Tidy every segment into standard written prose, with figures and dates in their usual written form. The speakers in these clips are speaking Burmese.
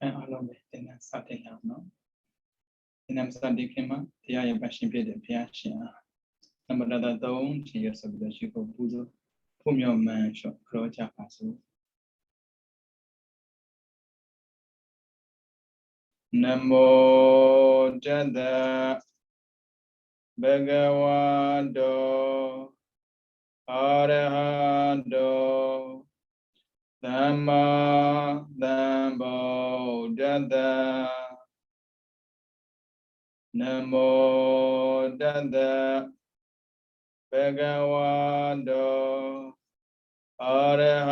အားလုံးပဲသင်္ကန်းစတင်ရအောင်နော်သင်္ကန်းစတင်ခင်မှာတရားရဲ့ပတ်ရှင်ဖြစ်တဲ့ဘုရားရှင်အားနမတတ3ချိန်ရဆိုပြီးတော့ရှိဖို့ပူဇော်ဖို့မြော်မှန်လျှော့ကြောကြပါစို့နမောတတဘဂဝတောအာရဟတောသမ္မာသမ္ဗုဒ္ဓတ္တနမောတတဘဂဝတောအာရဟ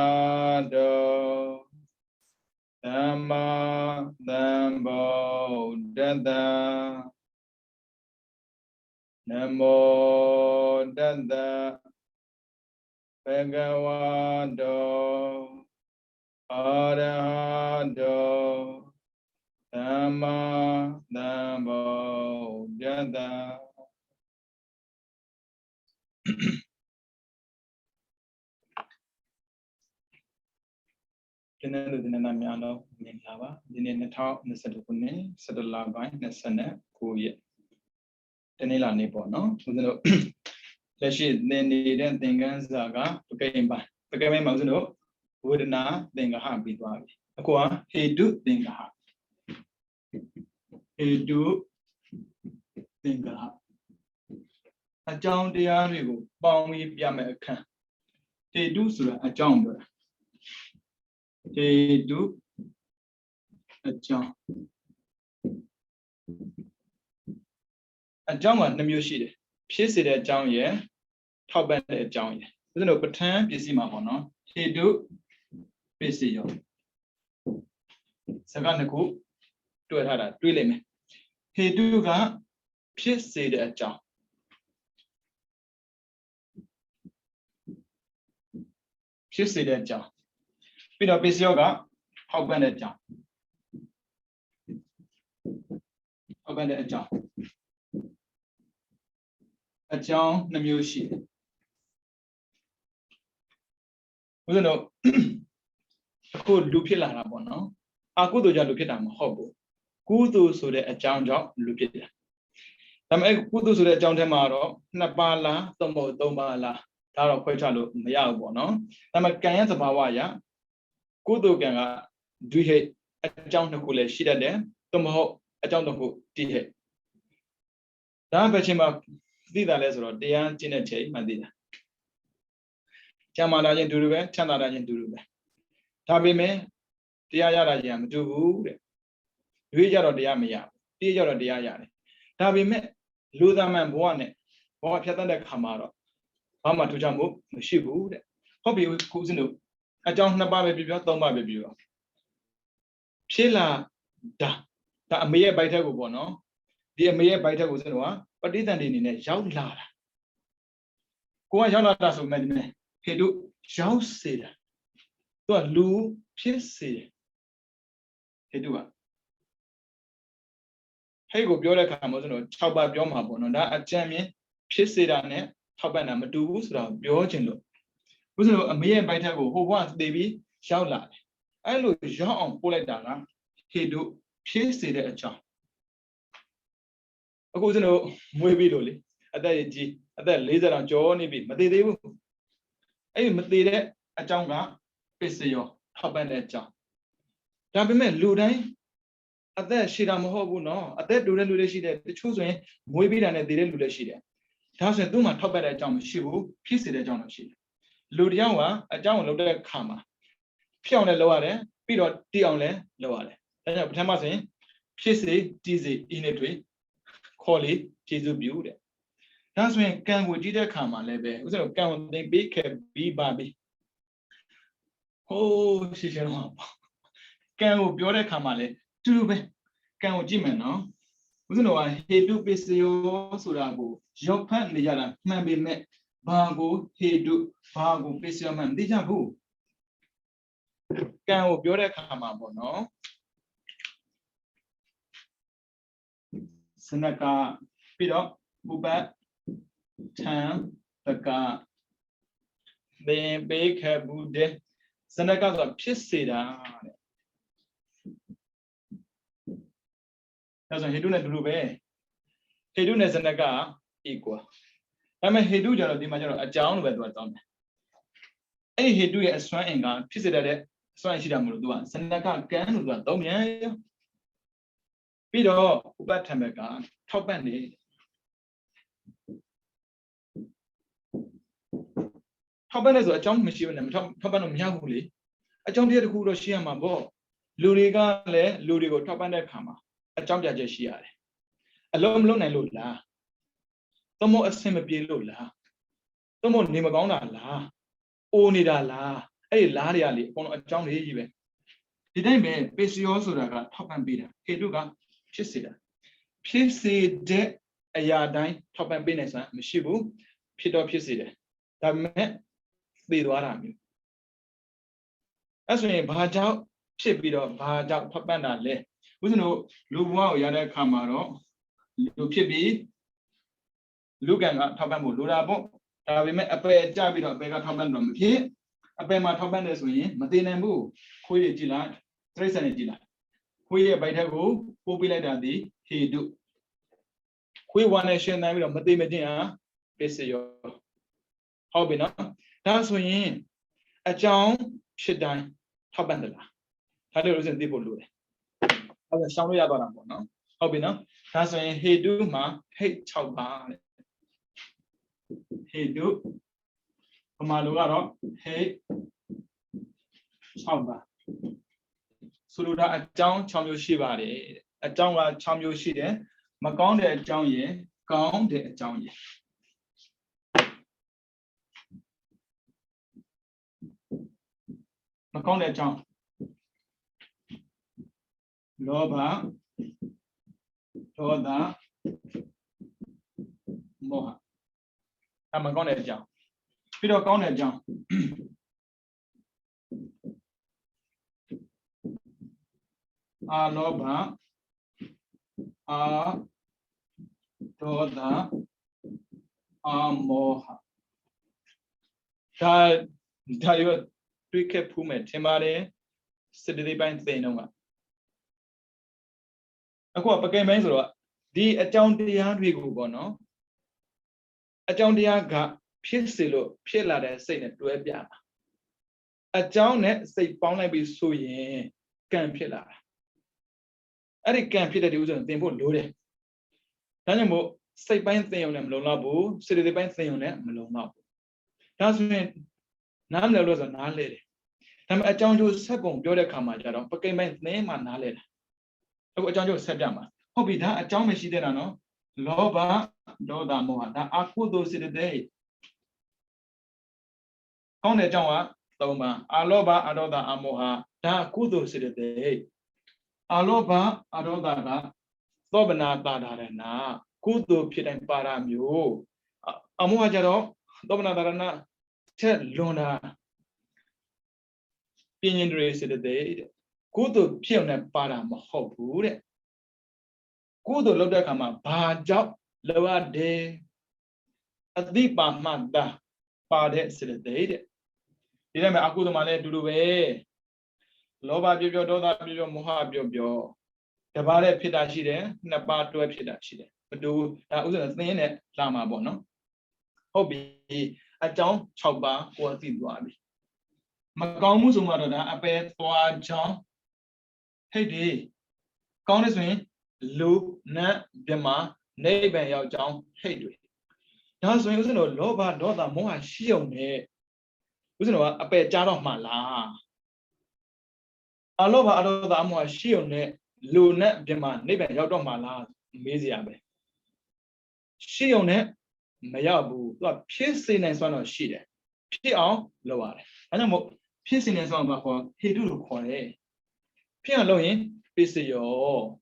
တောသမ္မာသမ္ဗုဒ္ဓတ္တနမောတတဘဂဝတောအာရဟတောသမ္မာသမ္ဗုဒ္ဓတ္တဒီနေ့လူဒီနေ့နာမည်အားလုံးမင်္ဂလာပါဒီနေ့2022ခုနှစ်17လပိုင်း29ရက်တနေ့လာနေ့ပေါ့နော်ဦးဇင်းတို့လက်ရှိသင်နေတဲ့သင်ခန်းစာကပကိမ့်ပိုင်းမှာဦးဇင်းတို့ဝေဒနာသင်္ကဟပြီးသွားပြီအခုကဟေတုသင်္ကဟဟေတုသင်္ကဟအကြောင်းတရားတွေကိုပေါင်းပြီးပြမယ်အခန်းဟေတုဆိုတာအကြောင်းပြောတာဟေတုအကြောင်းက2မျိုးရှိတယ်ဖြစ်စေတဲ့အကြောင်းရယ်ထောက်ပံ့တဲ့အကြောင်းရယ်ဦးဇင်းတို့ပဋ္ဌာန်းပစ္စည်းမှာပေါ့နော်ဟေတုပစ္စည်းရောစကားနှစ်ခုတွေ့ထားတာတွေ့လိမ့်မယ်ဟေတုကဖြစ်စေတဲ့အကြောင်းဖြစ်စေတဲ့အကြောင်းပြီးတော့ပစ္စည်းရောကထောက်ပံ့တဲ့အကြောင်းထောက်ပံ့တဲ့အကြောင်း2မျိုးရှိတယ်ဦးဇင်းတို့အခုလူဖြစ်လာတာပေါ့နော်အကုသိုလ်ကြောင့်လူဖြစ်တာမဟုတ်ဘူးကုသိုလ်ဆိုတဲ့အကြောင်းကြောင့်လူဖြစ်တာဒါပေမဲ့ကုသိုလ်ဆိုတဲ့အကြောင်းထဲမှာတော့2ပါးလား3ပါးလားဒါတော့ခွဲခြားလို့မရဘူးပေါ့နော်ဒါပေမဲ့ကံရဲ့သဘာဝအရကုသိုလ်ကံကဒွိဟိတ်အကြောင်းတစ်ခုလည်းရှိတတ်တယ်သို့မဟုတ်အကြောင်းတစ်ခုတိဟိတ်ဒါပဲချင်းမှာသိတာလဲဆိုတော့တရားကျင့်တဲ့ချိန်မှသိတာကျမ်းမာလာခြင်းတူတူပဲချမ်းသာလာခြင်းတူတူပဲဒါပေမဲ့တရားရတာချင်းမတူဘူးတဲ့ရွေးကြတော့တရားမရဘူးတေးကြတော့တရားရတယ်ဒါပေမဲ့လူသားမှန်ဘဝနဲ့ဘဝဖြတ်သန်းတဲ့ခါမှာတော့ဘာမှထူးခြားမှုမရှိဘူးတဲ့ဟုတ်ပြီခုစင်းတို့အကြောင်း2ပါးပဲပြော3ပါးပဲပြောဖြစ်လာဒါအမေရဲ့ဘိုက်ထက်ကိုပေါ့နော်ဒီအမေရဲ့ဘိုက်ထက်ကိုစင်းတို့ကပဋိသန္ဓေအနေနဲ့ရောက်လာတာကိုကရောက်လာတာဆိုမှဒီမဲ့ဟေတုရောက်စေတာသူကလူဖြစ်စေဟေတုကဟဲ့ကိုပြောတဲ့ခါမှာစင်းတို့6ပါးပြောမှာပေါ့နော်ဒါအကြံမြင်ဖြစ်စေတာနဲ့ထောက်ပံ့တာမတူဘူးဆိုတာပြောချင်လို့ဘုရားတို့အမေရဲ့ဘိုက်ထက်ကိုဟိုဘဝသေပြီးရောက်လာတယ်အဲ့လိုရောက်အောင်ပို့လိုက်တာကဟေတုဖြစ်စေတဲ့အကြောင်းအခုကျွန်တော်မွေးပြီးလို့လေအသက်ကြီးအသက်40တောင်ကျော်နေပြီမသေးသေးဘူးအဲ့မသေးတဲ့အကြောင်းကပစ္စယောထောက်ပံ့တဲ့အကြောင်းဒါပေမဲ့လူတိုင်းအသက်ရှည်တာမဟုတ်ဘူးနော်အသက်တူတဲ့လူတွေရှိတယ်တချို့ဆိုရင်မွေးပြီးတာနဲ့သေတဲ့လူတွေရှိတယ်ဒါဆိုရင်သူ့မှာထောက်ပံ့တဲ့အကြောင်းမရှိဘူးဖြစ်စေတဲ့အကြောင်းတော့ရှိတယ်လူတယောက်ကအကြောင်းကိုလုပ်တဲ့အခါမှာဖြစ်အောင်လည်းလုပ်ရတယ်ပြီးတော့တည်အောင်လည်းလုပ်ရတယ်ဒါကြောင့်ပထမဆိုရင်ဖြစ်စေတည်စေဤနဲ့တွေ့ခေါ်လေကျေစုပြုတဲ့ဒါဆိုရင်ကံကိုကြည့်တဲ့အခါမှာလည်းပဲဥစ္စာကံကိုသိပေးခဲ့ပြီးပါပြီဟိုးရှင်းရှင်းတော့ကံကိုပြောတဲ့အခါမှာလည်းတူတူပဲကံကိုကြည့်မယ်နော်ဥစ္စာကဟေတုပစ္စယောဆိုတာကိုရောက်ဖတ်နေကြတာမှန်ပေမဲ့ဘာကိုဟေတုဘာကိုပစ္စယောမှန်သိကြဘူးကံကိုပြောတဲ့အခါမှာပေါ့နော် Senaka, Pido, Bubat, Tam, Baka, Bake, Bude, Senaka, Pissida. That's a Hiduna Drube. Hiduna Senaka equal. I mean, Hidu, the major a town with what on. Any Hidu a swine, Pissida, swine Shidamudua, Senaka can do that, don't you? Pido, Bubat Tamaka, top and top and as a jump machine and top and Yahuli. A jump here to Kuroshia Mabo. Luriga le, Lurigo top and a kama. A jump Jashia. A long and lula. No more a semi lula. No more Nimagona la. Onida la. A lariali on a jump here. Did I mean, basically also that top and beater. He do got Pissida. Pissi de a yardine, top and business, Mishibu, Pido Pissida. That meant the Warami. As we Bajau, Chipido, Bajau, Papana le. We know Luwa Yada Camaro, Lupibi, Lugan Tabamu, Lurabo. We met a pair of Jabido, Bega Taban here. A pair my Taban as we, Matinambu, Quay Gila, Trace and Gila. Quay by the go, Popula Daddy, he do. We want a share name of Matimedina, Pesio. Hobby no? That's when a John should die, Tabandala. Tadu isn't people do it. I was showing you about no? Hobby no? That's when he do ma hate Chauba. He do Kamalugaro, hey Chauba. Suruda a John Chamu Shibari, a John Chamu Shide, Magonde John Ye, Gong de John Ye. Magonde John Loba Toda Moha. I'm Magonde John. Peter Gone John. Aloba Toda Moha. Tayo Twike Pumet, Timare, City Bank Thinoma. A co became Menzora. The Ajoundia Rigu, no? Ajoundia got Pisilo, Pilade, saying it to a piano. A Jonet say Pona be so ye, can pillar. I can't fit the user thing for Lode. Tanamo, say by thing on them, Lolabu, City the bank thing on them, Melonabo. That's when none was a nallet. Tam a John Joe Sabon, Yoda Kamajaro, became my name and nallet. Oh, John Joe Sabama. Hobby that a John Machidano, Loba, Doda Moa, that Akudo City day. Conde John, Loma, Aloba, Adoda Amoha, that Kudo City day. Aloba, Adoda, Lobana Badarana, Kudo Pit and Paramio, Amohajaro, Lobana Darana, Ted Luna. Being raised the day, Kudo Pion Param Hopure. Kudo Lodakama, Bajab, Loa de Adipa Magda, Pade City day. Didn't Akudo Mane do the way. Loba Bio Doda Bio Moha Bio. The Bade Pitachide, Napa to a Pitachide. But do that was a thing at Lama Bono. Hobby, a town, Chauba, or Tidwabi. Macamusumada, a bed for John. Hey, day. Countess me, Lu, Na, Dema, neighbor your John, hey. That's when you know Loba Doda Moha Shion. You know a bed jar of Mala. A lover out of the Amoa Shion, Luna, Dema, neighbor your dog Mala, Miziabe. Shion, Mayabu, what piercing and son of she. Pion, lower. I know piercing and son of he do quiet. Pion loin, busy your.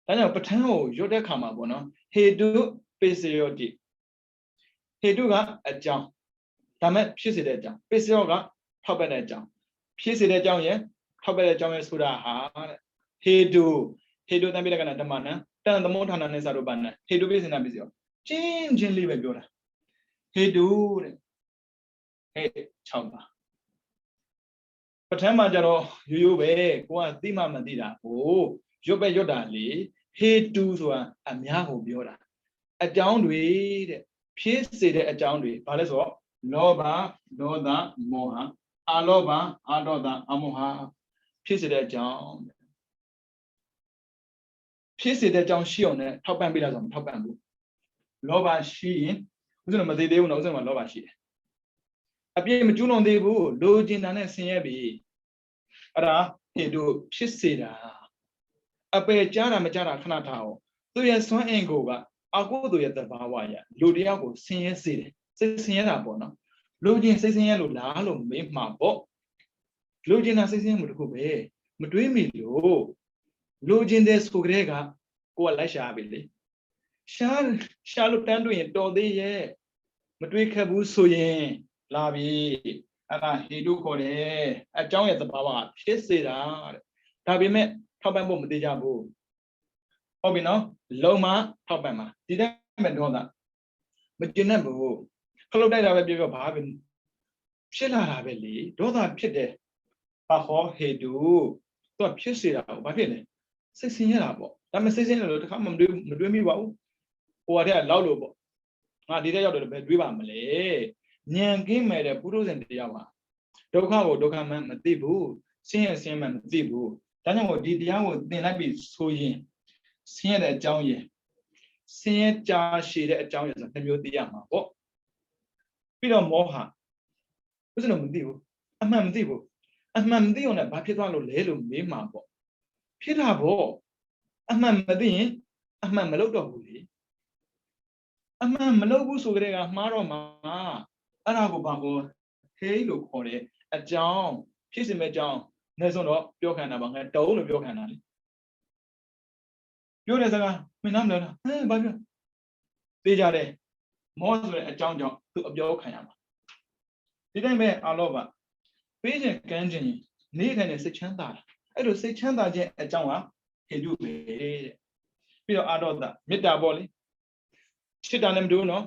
I know Patano, Yoda Kama Bono, he do busy your deep. He do got a jump. Damet, pierce it jump. Busy yoga, top at that jump. Pierce it jump, yeah, top at that jump is Suda. He do them be like another man, တန်သမုဋ္ဌာနနဲ့စာတို့ပါနဲ့ဟေတုပိစေနာပစ္စယောချင်းလေးပဲပြောတာဟေတုတဲ့ဟဲ့6ပါပထမကြတော့ရိုးရိုးပဲကိုကသိမှမသိတာဟိုရွတ်ပဲရွတ်တာလေဟေတုဆိုတာအများကိုပြောတာအကြောင်းတွေတဲ့ဖြစ်စေတဲ့အကြောင်းတွေဘာလဲဆိုတော့လောဘဒေါသမောဟအာလောဘအာဒေါသအမောဟဖြစ်စေတဲ့အကြောင်းဖြစ်စေတဲ့အကြောင်းရှိအောင်နဲ့ထောက်ပံ့ပေးလာဆိုမထောက်ပံ့ဘူးလောဘရှိရင်ဥစ္စာမသိသေးဘူးနော်ဥစ္စာမှာလောဘရှိတယ်အပြည့်မကျွလွန်သေးဘူးလိုချင်တာနဲ့ဆင်းရဲပြီအဲ့ဒါဟေတုဖြစ်စေတာအပယ်ကြားတာမကြားတာခဏထားအောင်သူရဲ့စွမ်းအင်ကိုကအကုသိုလ်ရဲ့သဘာဝရလူတယောက်ကိုဆင်းရဲစေတယ်စိတ်ဆင်းရဲတာပေါ့နော်လူချင်းစိတ်ဆင်းရဲလို့လားလို့မေးမှာပေါ့လူချင်းတာစိတ်ဆင်းရဲမှုတခုပဲမတွေးမိလို့လူချင်းတဲ့ဆိုကြတဲ့ကကိုကလိုက်ရှာပြီလေရှာလို့တန်းတွေ့ရင်တော်သေးရဲ့မတွေးခက်ဘူးဆိုရင်လာပြီအဲ့ဒါဟေတုခေါ်တယ်အကြောင်းရဲ့သဘာဝဖြစ်စေတာတဲ့ဒါပေမဲ့ထောက်ပံ့ဖို့မသေးကြဘူးဟုတ်ပြီနော်လုံမထောက်ပံ့မှာဒီတိုင်းမဲ့ဒေါသမကျင်တတ်ဘူးခလုတ်တိုက်တာပဲပြောဘာပဲဖြစ်လာတာပဲလေဒေါသဖြစ်တယ်ဘာဟောဟေတုသူကဖြစ်စေတာဘာဖြစ်လဲစိတ်ဆင်းရဲတာပေါ့ဒါပေမဲ့စိတ်ဆင်းရဲလို့တခါမှမတွေးမိပါဘူးဟိုကတည်းကလောက်လို့ပေါ့ငါဒီတဲ့ရောက်တယ်ပဲတွေးပါမလဲဉာဏ်ကင်းမဲ့တဲ့ပုရုဇဉ်တရားပါဒုက္ခကိုဒုက္ခမှမသိဘူးဆင်းရဲဆင်းရဲမှမသိဘူးဒါကြောင့်ဒီတရားကိုသင်လိုက်ပြီဆိုရင်ဆင်းရဲတဲ့အကြောင်းရယ်ဆင်းရဲကြာရှည်တဲ့အကြောင်းရယ်ဆိုနှစ်မျိုးသိရမှာပေါ့ပြီးတော့မောဟဥစ္စာတော့မသိဘူးအမှန်မသိဘူးအမှန်မသိအောင်လည်းဘာဖြစ်သွားလို့လဲလို့မေးမှာပေါ့ဖြစ်တာပေါ့အမှန်မသိရင်အမှန်မလုပ်တော့ဘူးလေအမှန်မလုပ်ဘူးဆိုကြတဲ့ကမှားတော့မှာအဲ့ဒါကိုဘာကိုဟေးလို့ခေါ်တယ်အကြောင်းဖြစ်စီမဲ့အကြောင်းနေဆုံးတော့ပြောခံတာပါငါတုံးလို့ပြောခံတာလေပြောတဲ့စကားမင်းနားမလဲလားဘာပြောသိကြတယ်မောဆိုတဲ့အကြောင်းကြောင့်သူအပြောခံရမှာဒီတိုင်းပဲအာလောဘပေးခြင်းကမ်းခြင်းနေထိုင်တဲ့စိတ်ချမ်းသာတာအဲ့လိုစိတ်ချမ်းသာခြင်းအကြောင်းကဟေတုပဲတဲ့ပြီးတော့အာဒေါသမေတ္တာပေါ့လေချစ်တာလည်းမတူဘူးနော်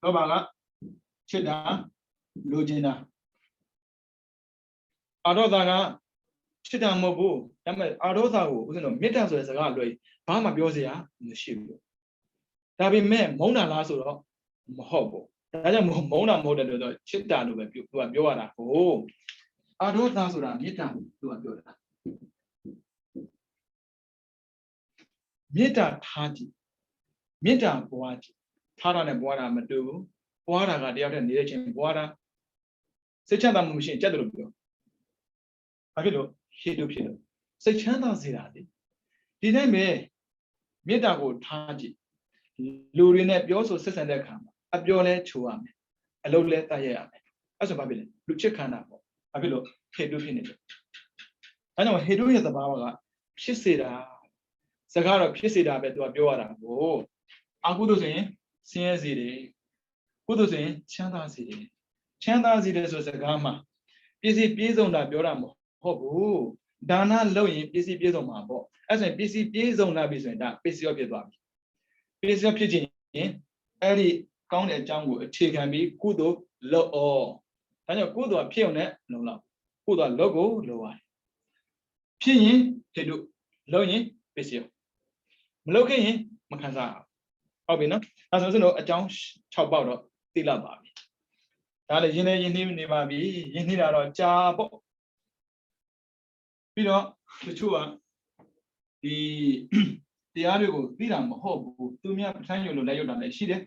လောဘကချစ်တာလိုချင်တာအာဒေါသကချစ်တာမဟုတ်ဘူးဒါပေမဲ့အာဒေါသကိုဦးဇင်းတို့မေတ္တာဆိုတဲ့စကားလွှဲဘာမှပြောစရာမရှိဘူးဒါပေမဲ့မုန်းတာလားဆိုတော့မဟုတ်ဘူးဒါကြောင့်မုန်းတာမဟုတ်တဲ့လို့တော့ချစ်တာလို့ပဲသူကပြောရတာကိုအာဒေါသဆိုတာမေတ္တာကိုသူကပြောတာမေတ္တာထားကြည့်မေတ္တာပွားကြည့်ထားတာနဲ့ပွားတာမတူဘူးပွားတာကတယောက်တည်းနေတဲ့ချင်းပွားတာစိတ်ချမ်းသာမှုမရှိရင်ကြက်တယ်လို့ပြောဘာဖြစ်လို့ဟေတုဖြစ်လို့စိတ်ချမ်းသာစေတာလေဒီတိုင်းပဲမေတ္တာကိုထားကြည့်လူတွေနဲ့ပြောဆိုဆက်ဆံတဲ့အခါမှာအပြောလဲချိုးရမယ်အလုပ်လဲတတ်ရရမယ်အဲ့ဆိုဘာဖြစ်လဲလူချစ်ခံတာပေါ့ဘာဖြစ်လို့ဟေတုဖြစ်နေတယ်အဲကြောင့်ဟေတုရဲ့သဘာဝကဖြစ်စေတာစကားတော့ဖြစ်စေတာပဲသူကပြောရတာကိုအကုသိုလ်ဆိုရင်ဆင်းရဲစေတယ်ကုသိုလ်ဆိုရင်ချမ်းသာစေတယ်ချမ်းသာစေတယ်ဆိုစကားမှာပြည့်စည်ပြည့်စုံတာပြောတာမဟုတ်ဘူးဒါနလုပ်ရင်ပြည့်စည်ပြည့်စုံမှာပေါ့အဲ့ဆိုရင်ပြည့်စည်ပြည့်စုံလာပြီဆိုရင်ဒါပစ္စည်းရောဖြစ်သွားပြီပစ္စည်းရောဖြစ်ခြင်းအဲ့ဒီကောင်းတဲ့အကြောင်းကိုအခြေခံပြီးကုသိုလ်လုပ်အောင်ဒါကြောင့်ကုသိုလ်ဖြစ်အောင်နဲ့လုံလောက်ကုသိုလ်လုပ်ကိုလုပ်ရတယ်ဖြစ်ရင်ဟေတုလုပ်ရင်ပစ္စည်းရောမလုပ်ခဲ့ရင်မခံစားဟုတ်ပြီနော်အဲဆိုရင်တော့အကြောင်း6ပေါက်တော့သိလောက်ပါပြီဒါလည်းရင်းနှီးနေပါပြီရင်းနှီးတာတော့ကြာပေါ့ပြီးတော့တချို့ကဒီတရားတွေကိုသိတာမဟုတ်ဘူးသူများပဋ္ဌာန်းရုံလို့လည်းရုပ်တာလည်းရှိတယ်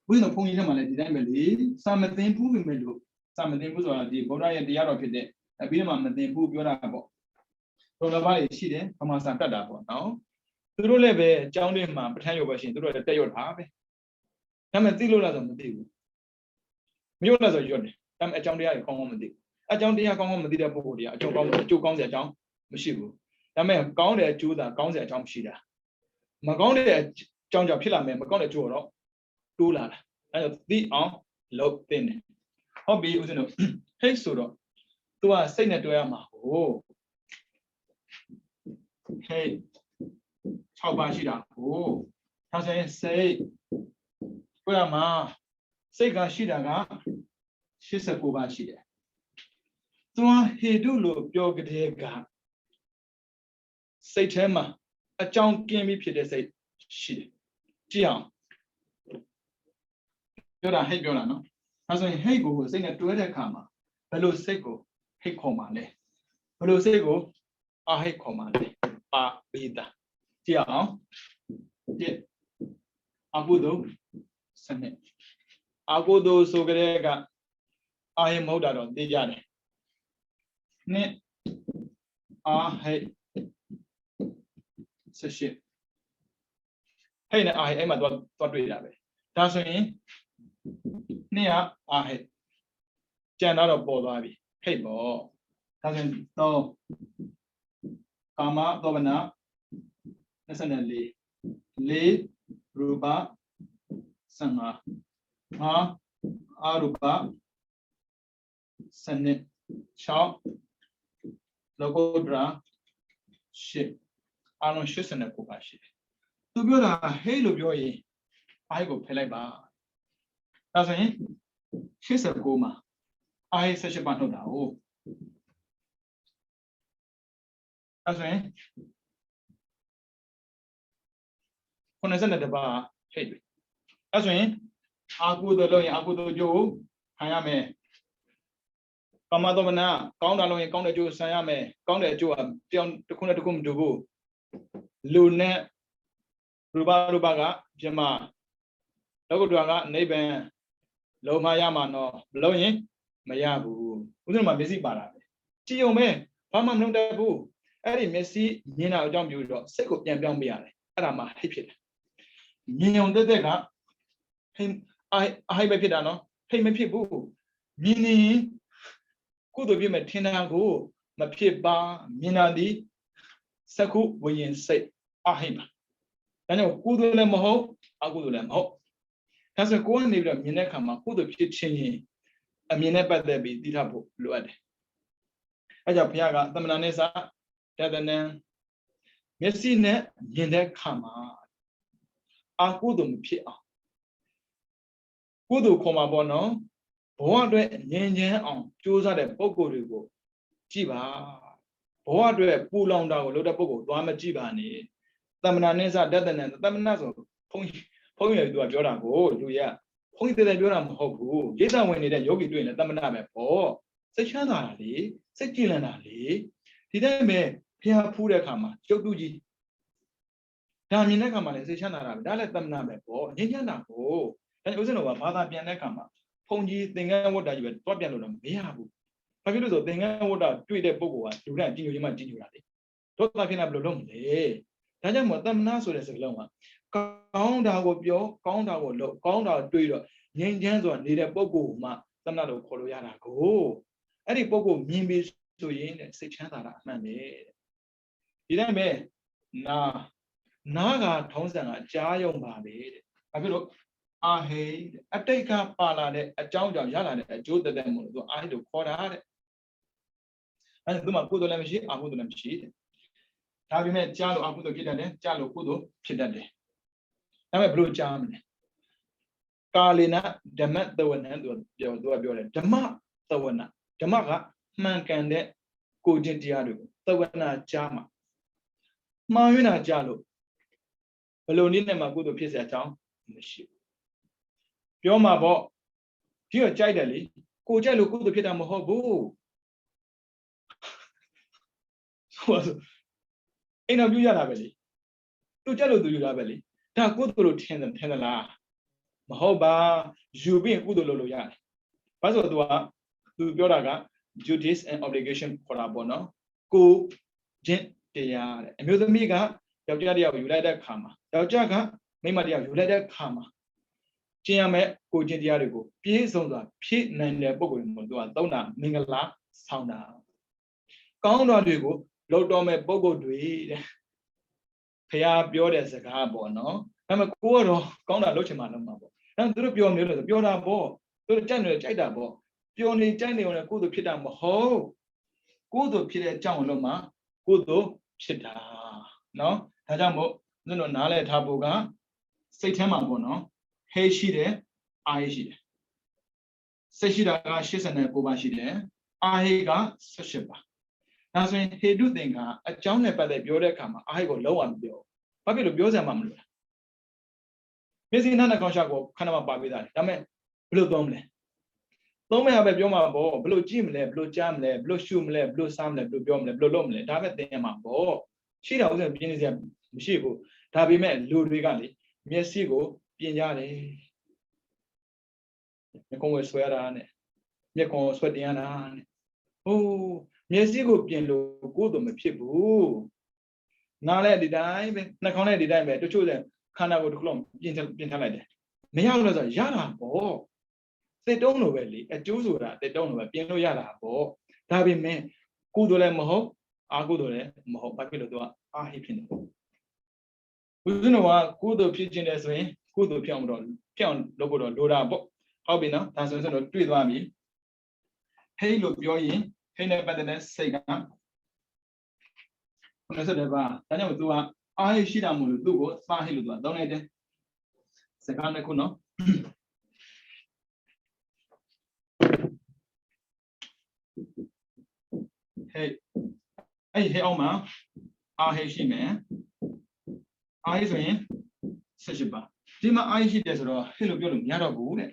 ဘုရားဘုန်းကြီးထက်မှလည်းဒီတိုင်းပဲလေစာမသိဘူးပဲလို့စာမသိဘူးဆိုတာဒီဗုဒ္ဓရဲ့တရားတော်ဖြစ်တဲ့ပြီးတော့မှမသိဘူးပြောတာပေါ့ဘုရားဘာတွေရှိတယ်ဗမာစာတတ်တာပေါ့နော်သူတို့လည်းပဲအကြောင်းတွေမှာပဋ္ဌာန်းရုံပဲရှင်သူတို့လည်းတက်ရွတ်တာပဲဒါပေမဲ့သိလို့လားဆိုမသိဘူးမရွတ်လားဆိုရွတ်တယ်ဒါပေမဲ့အကြောင်းတရားတွေကောင်းကောင်းမသိဘူးအကြောင်းတရားကောင်းကောင်းမသိတဲ့ပုဂ္ဂိုလ်တွေကအကျိုးကောင်းစရာအကြောင်းမရှိဘူးဒါပေမဲ့ကောင်းတဲ့အကျိုးသာကောင်းစရာအကြောင်းမရှိတာမကောင်းတဲ့အကြောင်းကြောင့်ဖြစ်လာမယ်မကောင်းတဲ့အကျိုးတော့တိုးလာတာအဲဒါသိအောင်လုပ်သင့်တယ်ဟုတ်ပြီဦးဇင်းတို့ဟိတ်ဆိုတော့သူကစိတ်နဲ့တွဲရမှာဟို嘿6ပါးရှိတာကိုဒါဆိုရင်စိတ်တွေ့ရမှာစိတ်ကရှိတာက89ပါးရှိတယ်သွားဟေတုလို့ပြောကြတဲ့ကစိတ်ထဲမှာအကြောင်းကင်းပြီးဖြစ်တဲ့စိတ်ရှိတယ်ကြည့်အောင်ပြောတာဟိတ်ပြောတာနော်ဒါဆိုရင်ဟိတ်ကိုစိတ်နဲ့တွဲတဲ့အခါမှာဘယ်လိုစိတ်ကိုဟိတ်ခေါ်မှာလဲဘယ်လိုစိတ်ကိုအဟိတ်ခေါ်မှာလဲပါပိတာကြည့်အောင်ကြည့်အကုသိုလ်စနစ်အကုသိုလ်ဆိုကြတဲ့ကအာဟိမဟုတ်တာတော့သိကြတယ်နှစ်အာဟိ18ဟဲ့နဲ့အာဟိအဲ့မှာတော့တွေ့တာပဲဒါဆိုရင်နှစ်ကအာဟိကျန်တော့ပေါ်သွားပြီဟိတ်ပေါ့ဒါဆိုရင်တော့ကာမသောဝနာ24 4ရူပ15ဟာအရူပစနစ်6လောကုတ္တရာ8အလုံး89ပါရှိတယ်သူပြောတာဟေးလို့ပြောရင်အိုက်ကိုဖယ်လိုက်ပါဒါဆိုရင်89မှာအိုက်18ပါနှုတ်တာဟုတ်ဒါဆိုရင်92ပါဟိတ်ပြီဒါဆိုရင်အာကုသိုလ်လို့ရင်အာကုသိုလ်ကျိုးခံရမယ်ကာမသောမနာကောင်းတာလို့ရင်ကောင်းတဲ့ကျိုးဆံရမယ်ကောင်းတဲ့အကျိုးကတယောက်တစ်ခုနဲ့တစ်ခုမတူဘူးလူနဲ့ရူပကပြမလောကုတ္တရာကနိဗ္ဗာန်လုံမရမှာနော်မလို့ရင်မရဘူးဥစ္စာမှာမျက်စိပါတာပဲကြည်ုံပဲဘာမှမလုပ်တတ်ဘူးအဲ့ဒီမျက်စိမြင်တာအကြောင်းပြုတော့စိတ်ကိုပြန်ပြောင်းပေးရတယ်အဲ့ဒါမှဟိတ်ဖြစ်တယ်မြင်ုံတက်ကဟိတ်အဟိတ်ပဲဖြစ်တာနော်ဟိတ်မဖြစ်ဘူးမြင်နေကုသိုလ်ပြည့်မဲ့ထင်တာကိုမဖြစ်ပါမြင်တာဒီစကုဝိညာဉ်စိတ်အဟိတ်ပါဒါကြောင့်ကုသိုလ်လည်းမဟုတ်အကုသိုလ်လည်းမဟုတ်ဒါဆိုကိုယ်ကနေပြီးတော့မြင်တဲ့အခါမှာကုသိုလ်ဖြစ်ခြင်းရင်အမြင်နဲ့ပတ်သက်ပြီးသိထားဖို့လိုအပ်တယ်အဲကြောင့်ဘုရားကသမဏနိစ္စတဒနံမျက်စိနဲ့မြင်တဲ့အခါမှာအကုသိုလ်မဖြစ်အောင်ကုသိုလ်ခေါ်မှာပေါ့နော်ဘဝအတွက်ငြိမ်းချမ်းအောင်ကြိုးစားတဲ့ပုံကိုယ်တွေကိုကြည့်ပါဘဝအတွက်ပူလောင်တာကိုလုပ်တဲ့ပုံကိုသွားမကြည့်ပါနဲ့သမဏနိစ္စတဒနံသမဏဆိုဘုန်းကြီးတွေသူကပြောတာကိုလူရဘုန်းကြီးတည်းပြောတာမဟုတ်ဘူးကိစ္စဝင်နေတဲ့ယောဂီတွေ့ရင်သမဏပဲပေါ့စိတ်ချမ်းသာတာလေစိတ်ကြည်လင်တာလေဒီတိုင်းပဲဖျားဖူးတဲ့အခါမှာကျုပ်တူကြီးဒါမြင်တဲ့အခါမှာလည်းစိတ်ချမ်းသာတာပဲဒါလည်းသမဏပဲပေါ့ငြိမ်းချမ်းတာကိုဒါဥစဉ်တော်ကဘာသာပြန်တဲ့အခါမှာဘုန်းကြီးသင်္ကန်းဝတ္တကြီးပဲတွားပြန်လို့တော့မရဘူးဘာဖြစ်လို့ဆိုသင်္ကန်းဝတ္တတွေ့တဲ့ပုဂ္ဂိုလ်ကလူတိုင်းကြည်ညိုခြင်းမှကြည်ညိုတာလေဒေါသဖြစ်နေဘယ်လိုလုပ်မလဲဒါကြောင့်မို့သမဏဆိုတဲ့စကားလုံးကကောင်းတာကိုပြောကောင်းတာကိုလုပ်ကောင်းတာတွေ့တော့ငြိမ်းချမ်းစွာနေတဲ့ပုဂ္ဂိုလ်မှသမဏလို့ခေါ်လို့ရတာကိုအဲ့ဒီပုဂ္ဂိုလ်မြင်ပြီးဆိုရင်စိတ်ချမ်းသာတာအမှန်ပဲဒီတိုင်းပဲနာကထုံးစံကကြားယုံပါပဲတဲ့ဘာဖြစ်လို့အာဟိအတိတ်ကပါလာတဲ့အကြောင်းကြောင့်ရလာတဲ့အကျိုးသက်သက်မို့လို့သူအာဟိလို့ခေါ်တာတဲ့အဲ့ဒါသူမှကုသိုလ်လည်းမရှိအကုသိုလ်လည်းမရှိတဲ့ဒါပေမဲ့ကြားလို့အကုသိုလ်ဖြစ်တတ်တယ်ကြားလို့ကုသိုလ်ဖြစ်တတ်တယ်ဒါပေမဲ့ဘယ်လိုကြားမလဲကာလေနဓမ္မသဝနံသူကပြောတယ်ဓမ္မသဝနဓမ္မကမှန်ကန်တဲ့ကိုကျင့်တရားတွေကိုသဝနာကြားမှာမှားယွင်းတာကြားလို့ဘယ်လိုနည်းနဲ့မှကုသိုလ်ဖြစ်စရာအကြောင်းမရှိဘူးပြောမှာပေါ့ဒီတော့ကြိုက်တယ်လေကိုကြိုက်လို့ကုသိုလ်ဖြစ်တာမဟုတ်ဘူးဟုတ်ဆိုအိမ်တော်ပြုရတာပဲလေသူကြက်လို့သူယူတာပဲလေဒါကုသိုလ်လို့ထင်သလားမဟုတ်ပါယူပြီးကုသိုလ်လုပ်လို့ရတယ်ဘာလို့ဆိုတော့သူပြောတာက duties and obligation ခေါ်တာပေါ့နော်ကိုကျင့်တရားတဲ့အမျိုးသမီးကယောက်ျားတစ်ယောက်ယူလိုက်တဲ့အခါမှာယောက်ျားကမိန်းမတစ်ယောက်ယူလိုက်တဲ့အခါမှာကျင့်ရမယ့်ကိုကျင့်တရားတွေကိုပြည့်စုံစွာဖြည့်နိုင်တဲ့ပုဂ္ဂိုလ်မျိုးသူကသုံးတာမင်္ဂလာဆောင်တာကောင်းတာတွေကိုလုပ်တော်မဲ့ပုဂ္ဂိုလ်တွေတဲ့ဖះပြောတဲ့စကားပေါ့နော်ဒါပေမဲ့ကိုကတော့ကောင်းတာလုပ်ချင်မှလုပ်မှာပေါ့ဒါသူတို့ပြောမျိုးလို့ဆိုပြောတာပေါ့သူတို့ကြိုက်နေကြိုက်တာပေါ့ပြောနေကြိုက်နေအောင်လည်းကိုယ်တို့ဖြစ်တာမဟုတ်ကိုယ်တို့ဖြစ်တဲ့အကြောင်းလုံးမှာကိုယ်တို့ ဖြစ်တာနော်ဒါကြောင့်မို့ကျွန်တော်နားလည်ထားဖို့ကစိတ်ထဲမှာပေါ့နော်ဟေးရှိတယ်အာဟေးရှိတယ်စိတ်ရှိတာက89ပါရှိတယ်အာဟေးက18ပါဒါဆိုရင်ဟေတုသင်္ကာအကြောင်းနဲ့ပတ်သက်ပြောတဲ့အခါမှာအာဟေးကိုလုံးဝမပြောဘာဖြစ်လို့ပြောစရာမှမလိုတာမျက်စိနှာခေါင်းရှာကိုခဏမှပါပေးတာလေဒါပေမဲ့ဘယ်လိုသုံးမလဲသုံးမဲ့အပဲပြောမှာပေါ့ဘယ်လိုကြည့်မလဲဘယ်လိုကြားမလဲဘယ်လိုရှုမလဲဘယ်လိုစားမလဲဘယ်လိုပြောမလဲဘယ်လိုလုပ်မလဲဒါပဲသင်ရမှာပေါ့ရှိတာဥစ္စာပြင်းနေစရာမရှိဘူးဒါပေမဲ့လူတွေကလေမျက်စိကိုပြင်ကြတယ်မျက်ကုံးဝယ်ဆွဲရတာနဲ့မျက်ကုံးဆွဲတင်ရတာနဲ့ဟိုးမျက်စိကိုပြင်လို့ကိုယ်တော့မဖြစ်ဘူးနားလည်းဒီတိုင်းပဲနှာခေါင်းလည်းဒီတိုင်းပဲတချို့လည်းခန္ဓာကိုယ်တစ်ခုလုံးပြင်ထားလိုက်တယ်မရလို့ဆိုရတာပေါ့စစ်တုံးလိုပဲလေအကျိုးဆိုတာစစ်တုံးလိုပဲပြင်လို့ရတာပေါ့ဒါပေမဲ့ကုသိုလ်လည်းမဟုတ်အာကုသိုလ်လည်းမဟုတ်ဘာဖြစ်လို့သူကအာဟိဖြစ်နေတယ်ဦးဇင်းတော်ကကုသိုလ်ဖြစ်ခြင်းတယ်ဆိုရင်ကုသိုလ်ဖြစ်အောင်လုပ်ဖို့တော့လိုတာပေါ့ဟုတ်ပြီနော်ဒါဆိုရင်တော့တွေ့သွားပြီဟိတ်လို့ပြောရင်ဟိတ်နဲ့ပတ်သက်တဲ့စိတ်က90ပါဒါကြောင့်သူကအာဟိရှိတာမို့လို့သူ့ကိုစာဟိလို့သူကသုံးလိုက်တယ်စကားတစ်ခုနော်ဟိတ်အဲ့ဟိတ်အောင်မှာအာဟိရှိမယ်အာဟိဆိုရင်18ပါဒီမှာအာဟိရှိတယ်ဆိုတော့ဟိလို့ပြောလို့မရတော့ဘူးတဲ့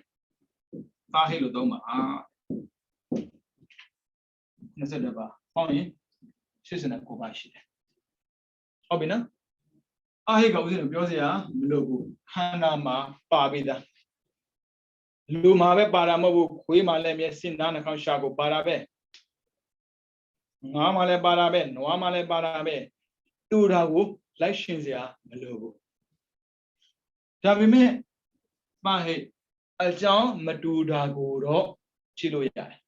စာဟိလို့သုံးပါ20ပါပေါင်းရင်89ပါရှိတယ်ဟုတ်ပြီနော်အာဟိကဥစဉ်ပြောစရာမလိုဘူးခန္ဓာမှာပါပြီးသားလူမှာပဲပါတာမဟုတ်ဘူးခွေးမှာလည်းမျက်စိနားနှာခေါင်းရှာကိုပါတာပဲငါးမှာလည်းပါတာပဲနွားမှာလည်းပါတာပဲတူတာကိုလိုက်ရှင်စရာမလိုဘူးဒါပေမဲ့ပါဟိအကြောင်းမတူတာကိုတော့ကြည့်လို့ရတယ်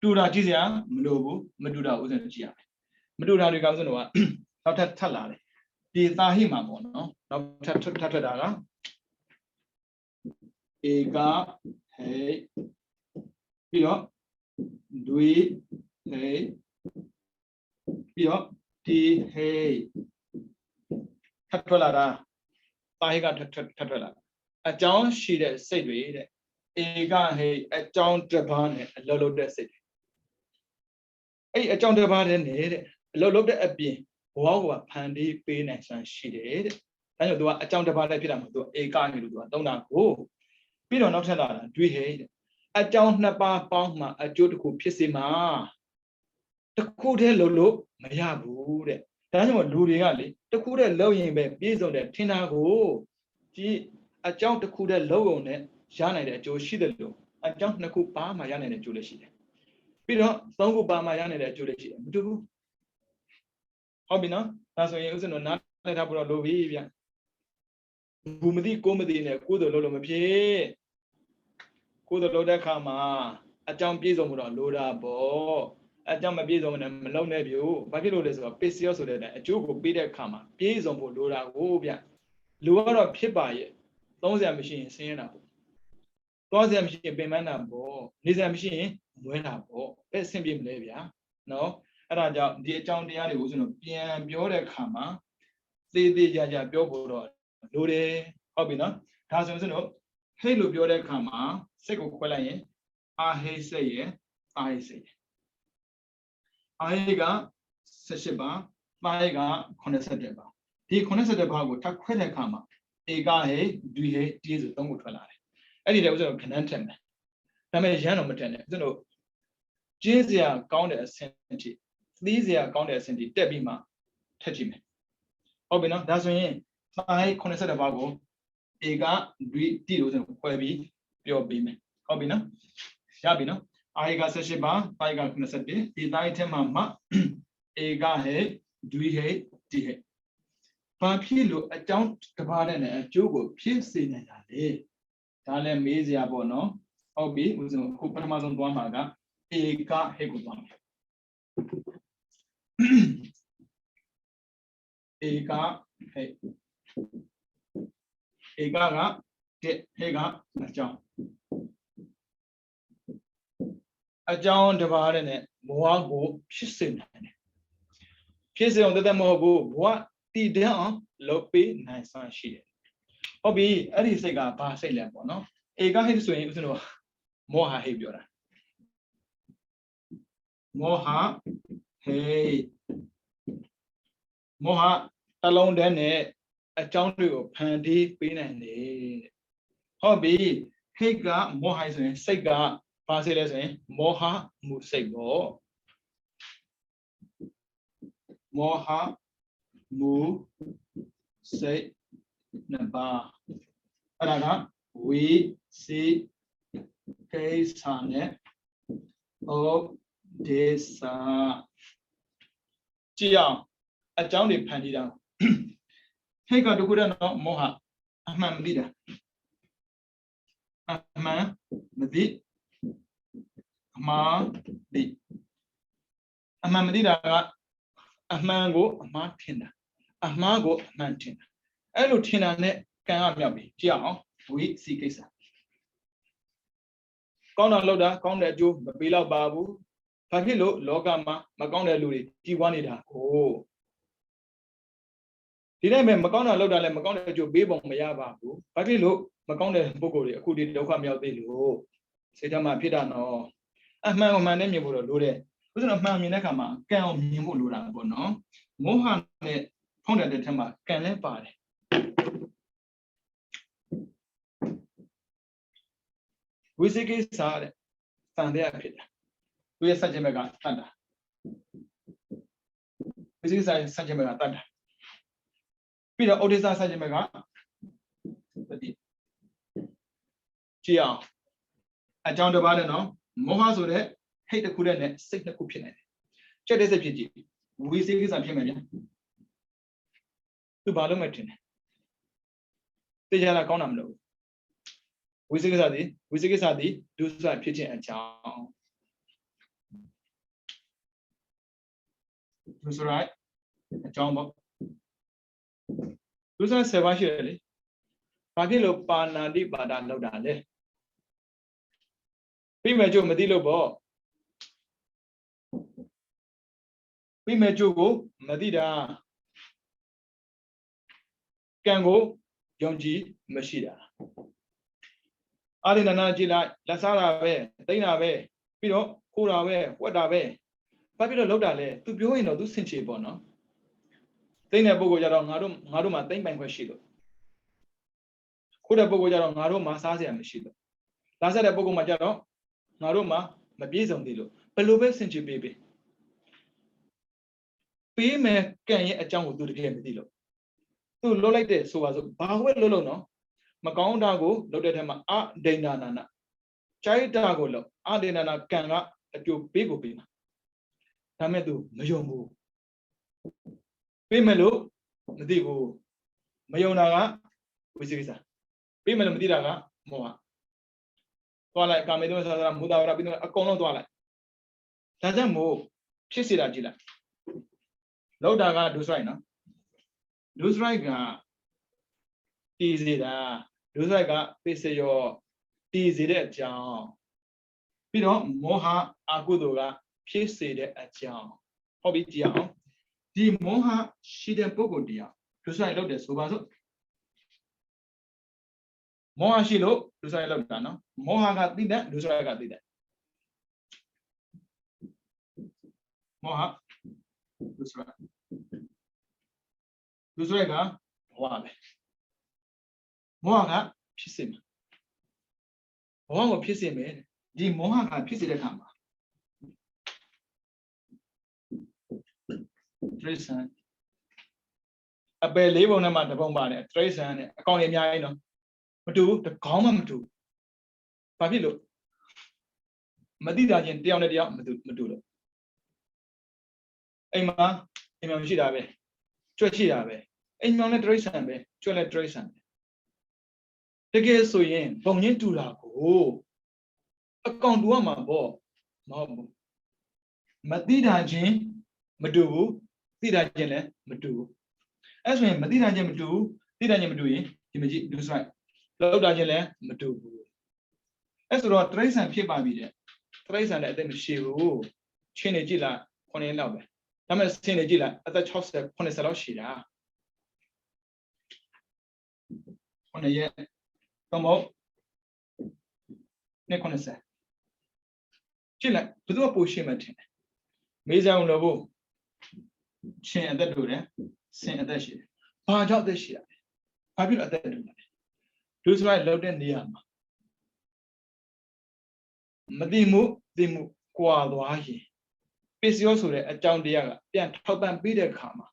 တူတာကြည့်စရာမလိုဘူးမတူတာဥစဉ်ကြည့်ရမယ်မတူတာတွေကဥစဉ်တော့နောက်ထပ်လာတယ်ဒီသာဟိမှာပေါ့နော်နောက်ထပ်ထွက်တာကဧကဟိပြီးတော့ဒွေဟိပြီးတော့ဒီဟိထပ်ထွက်လာတာသာဟိကထပ်ထွက်လာအကြောင်းရှိတဲ့စိတ်တွေတဲ့ဧကဟိအကြောင်းတစ်ပါးနဲ့အလုံးလုံးတဲ့စိတ်အဲ့အကြောင်းတစ်ပါးနဲ့တဲ့အလုံးလုံးတဲ့အပြင်ဘဝကဖန်တီးပေးနိုင်စွမ်းရှိတယ်တဲ့ဒါကြောင့်သူကအကြောင်းတစ်ပါးနဲ့ဖြစ်တာမဟုတ်သူဧကဟိလို့သူကသုံးတာကိုပြီးတော့နောက်ထပ်လာတာဒွေဟိတဲ့အကြောင်းနှစ်ပါးပေါင်းမှအကျိုးတစ်ခုဖြစ်စေမှာတစ်ခုတည်းလို့မရဘူးတဲ့ဒါကြောင့်လူတွေကလေတစ်ခုတည်းလုံရင်ပဲပြည့်စုံတဲ့ထင်တာကိုဒီအကြောင်းတစ်ခုတည်းလုံုံနဲ့ရနိုင်တဲ့အကျိုးရှိတယ်လို့အကြောင်းနှစ်ခုပါမှရနိုင်တဲ့အကျိုးလည်းရှိတယ်ပြီးတော့သုံးခုပါမှရနိုင်တဲ့အကျိုးလည်းရှိတယ်မတူဘူးဟုတ်ပြီနော်ဒါဆိုရင်ဥစဉ်တော့နားလည်ထားဖို့တော့လိုပြီဗျဘူးမသိကိုမသိနဲ့ကိုယ်တို့လို့မဖြစ်ကိုယ်တို့လုပ်တဲ့အခါမှာအကြောင်းပြည့်စုံမှုတော့လိုတာပေါ့အကြောင်းမပြည့်စုံနဲ့မလုံနဲ့ပြို့ဘာဖြစ်လို့လဲဆိုတော့ပစ္စယောဆိုတဲ့အကျိုးကိုပေးတဲ့အခါမှာပြည့်စုံဖို့လိုတာကိုဗျလူကတော့ဖြစ်ပါရဲ့သုံးစရာမရှိရင်ဆင်းရဲတာပေါ့သွားစရာမရှိရင်ပင်ပန်းတာပေါ့နေစရာမရှိရင်မွဲတာပေါ့ပဲဆင်ပြေမလဲဗျာနော်အဲ့ဒါကြောင့်ဒီအကြောင်းတရားတွေကိုဆိုတော့ပြန်ပြောတဲ့အခါမှာသေးသေးကြကြပြောဖို့တော့လိုတယ်ဟုတ်ပြီနော်ဒါဆိုရင်တော့ဟိတ်လို့ပြောတဲ့အခါမှာစိတ်ကိုခွဲလိုက်ရင်အာဟိစိတ်ရဲ့အာဟိစိတ်ရဲ့အာဟိက18ပါပါဟိက87ပါဒီ87ပါကိုထပ်ခွဲတဲ့အခါမှာဧကဟိဒွိဟိတိဆို3ခုထွက်လာတယ်အဲ့ဒီတည်းဥစ္စာကိုခဏန်းထက်မယ်ဒါပေမဲ့ရမ်းတော့မထက်နဲ့ဥစ္စာတို့ကျင်းစရာကောင်းတဲ့အဆင့်ထိသီးစရာကောင်းတဲ့အဆင့်ထိတက်ပြီးမှထက်ကြည့်မယ်ဟုတ်ပြီနော်ဒါဆိုရင်ပါဟိ87ပါကိုဧကဒွိတိလို့ဆိုခွဲပြီးပြောပေးမယ်ဟုတ်ပြီနော်ရပြီနော်အာဟိက18ပါပါဟိက87ဒီတိုင်းထဲမှာမှဧကဟိဒွိဟိတိဟိဘာဖြစ်လို့အကြောင်းတစ်ပါးနဲ့အကျိုးကိုဖြစ်စေနိုင်တာလဲဒါလည်းမေးစရာပေါ့နော်ဟုတ်ပြီဥစဉ်ခုပထမဆုံးသွားမှာကဧကဟိကိုသွားမယ်ဧကဟိဧကကတဲ့ဟိကအကြောင်းတစ်ပါးနဲ့ဘဝကိုဖြစ်စေနိုင်တယ် ဖြစ်စေအောင်တသက်မဟုတ်ဘူးဘဝတည်တံ့အောင်လုပ်ပေးနိုင်စွမ်းရှိတယ်ဟုတ်ပြီအဲ့ဒီစိတ်ကဘာစိတ်လဲပေါ့နော်ဧကဟိတ်ဆိုရင်ဦးဇင်းတို့မောဟဟိတ်ပြောတာမောဟဟိတ်မောဟတလုံးတည်းနဲ့အကြောင်းတွေကိုဖန်တီးပေးနိုင်တယ်ဟုတ်ပြီဟိတ်ကမောဟဆိုရင်စိတ်ကဘာစိတ်လဲဆိုရင်မောဟမှုစိတ်ပေါ့မောဟမှုစိတ်နှစ်ပါးအဲ့ဒါကဝိသိကိစ္စနဲ့ဩဒေသကြည့်အောင်အကြောင်းတွေဖန်တီးတာဟိတ်ကတခုတည်းတော့မောဟအမှန်မသိတာအမှန်မသိအမှားသိအမှန်မသိတာကအမှန်ကိုအမှားထင်တာအမှားကိုအမှန်ထင်တာအဲ့လိုထင်တာနဲ့ကံကမြောက်ပြီကြည့်အောင်ဝိသိကိစ္စကောင်းတာလုပ်တာကောင်းတဲ့အကျိုးမပေးတော့ပါဘူးဘာဖြစ်လို့လောကမှာမကောင်းတဲ့လူတွေကြီးပွားနေတာကိုဒီတိုင်းပဲမကောင်းတာလုပ်တာလည်းမကောင်းတဲ့အကျိုးပေးပုံမရပါဘူးဘာဖြစ်လို့မကောင်းတဲ့ပုဂ္ဂိုလ်တွေအခုဒီဒုက္ခမြောက်သေးလို့စိတ်ထဲမှာဖြစ်တာနော်အမှန်ကိုမှန်နဲ့မြင်ဖို့တော့လိုတယ်ဥစ္စာအမှန်မြင်တဲ့အခါမှာကံကိုမြင်ဖို့လိုတာပေါ့နော်မောဟနဲ့ဖုံးတဲ့ထက်မှာကံလည်းပါတယ်ဝိသိကိစ္စတဲ့တန်တဲ့ဖြစ်တာသူရဲ့စัจ jin ဘက်ကတတ်တာဝိသိကိစ္စရဲ့စัจ jin ဘက်ကတတ်တာပြီးတော့ဩဒေသစัจ jin ဘက်ကတတိကြည့်အောင်အကြောင်းတစ်ပါးနဲ့နော်မောဟဆိုတဲ့ဟိတ်တစ်ခုနဲ့စိတ်တစ်ခုဖြစ်နေတယ်ကြက်တဲ့စိတ်ဖြစ်ကြည့်ဝိသိကိစ္စဖြစ်မယ်ဗျာသူဘာလို့မထင်လဲသိကြလားကောင်းတာမလို့ဝိသိကိစ္စသည်ဒုစရဖြစ်ခြင်းအကြောင်းဒုစရအကြောင်းပေါ့ဒုစရ7ပါးရှိတယ်လေဘာဖြစ်လို့ပါဏာတိပါဒလောက်တာလဲပြီးမဲ့ကျို့မသိလို့ပေါ့ပြီးမဲ့ကျို့ကိုမသိတာကံကိုယုံကြည်မရှိတာအာရိဏနာကြည့်လိုက်လက်စားတာပဲသိမ့်တာပဲပြီးတော့ခိုးတာပဲဝက်တာပဲဘာဖြစ်လို့လောက်တာလဲသူပြောရင်တော့သူစင်ချေပေါ့နော်သိမ့်တဲ့ပုဂ္ဂိုလ်ကြတော့ငါတို့မှာသိမ့်ပိုင်ခွင့်ရှိလို့ခိုးတဲ့ပုဂ္ဂိုလ်ကြတော့ငါတို့မှာစားစရာမရှိလို့လာဆက်တဲ့ပုဂ္ဂိုလ်မှာကြတော့ငါတို့မှာမပြေဆုံးသေးလို့ဘယ်လိုပဲစင်ချေပေးမယ်ကံရဲ့အကြောင်းကိုသူတကယ်မသိလို့သူလွတ်လိုက်တဲ့ဆိုပါစို့ဘာဝဲလွတ်လို့နော်မကောင်းတာကိုလုပ်တဲ့ထက်မှာအဒိဏနာနာကြိုက်တာကိုလုပ်အဒိဏနာကံကအကျိုးပေးကိုပေးမှာဒါမဲ့သူမယုံဘူးပေးမယ်လို့မသိဘူးမယုံတာကဝိသိကိစ္စပေးမယ်လို့မသိတာကမောဟသွားလိုက်ကာမေတုသသရမူတာဝရပြီးတော့အကုန်လုံးသွားလိုက်ဒါကြောင့်မို့ဖြစ်စေတာကြည့်လိုက်လောက်တာကဒုစရိုက်နော်ဒုစရိုက်ကတည်စေတာဒုစရိုက်ကပိစယောတည်စေတဲ့အကြောင်းပြီးတော့မောဟအကုသိုလ်ကဖြစ်စေတဲ့အကြောင်းဟုတ်ပြီကြည့်အောင်ဒီမောဟရှိတဲ့ပုဂ္ဂိုလ်တရားဒုစရိုက်လုပ်တယ်ဆိုပါစို့မောဟရှိလို့ဒုစရိုက်လုပ်တာနော်မောဟကသိတဲ့ဒုစရိုက်ကသိတဲ့မောဟဒုစရိုက်ကဘဝပဲမောဟကဖြစ်စေမှာဘဝကိုဖြစ်စေမယ်ဒီမောဟကဖြစ်စေတဲ့အခါမှာတရိစ္ဆာန်အပယ်၄ပုံနဲ့မှတစ်ပုံပါတယ်တရိစ္ဆာန်နဲ့အကောင်ကြီးအများကြီးနော်မတူဘူးတကောင်းမှမတူဘာဖြစ်လို့မသိတာချင်းတယောက်နဲ့တယောက်မတူလို့အိမ်မှာရှိတာပဲကြွက်ရှိတာပဲအိမ်မောင်နဲ့တရိစ္ဆာန်ပဲကြွက်နဲ့တရိစ္ဆာန်ပဲတကယ်ဆိုရင်ဘုံချင်းတူတာကိုအကောင်တူရမှာပေါ့မဟုတ်ဘူးမသိတာချင်းမတူဘူးသိတာချင်းလည်းမတူဘူးအဲ့ဆိုရင်မသိတာချင်းမတူဘူးသိတာချင်းမတူရင်ဒီမကြည့်ဒုစရိုက်လောက်တာချင်းလည်းမတူဘူးအဲ့ဆိုတော့တရိစ္ဆာန်ဖြစ်ပါပြီတဲ့တရိစ္ဆာန်လည်းအသိမရှိဘူးချင်းနေကြည့်လား9ရက်လောက်ပဲ ဒါမဲ့ဆင်းနေကြည့်လိုက်အသက်60 80လောက်ရှိတာ9ရက်တော့မဟုတ်နဲ့90ကြည့်လိုက်ဘယ်သူကပိုရှိမှထင်တယ်မေးစရာလို့ဖို့ရှင်အသက်တူတယ်ဆင်းအသက်ရှိတယ်ဘာကြောင့်အသက်ရှိရလဲဘာဖြစ်လို့အသက်တူလဲလူစရိုက်လောက်တဲ့နေရာမှာမသိမှုသိမှုကွာသွားရင်ပစ္စယောဆိုတဲ့အကြောင်းတရားကပြန်ထောက်ပံ့ပေးတဲ့အခါမှာ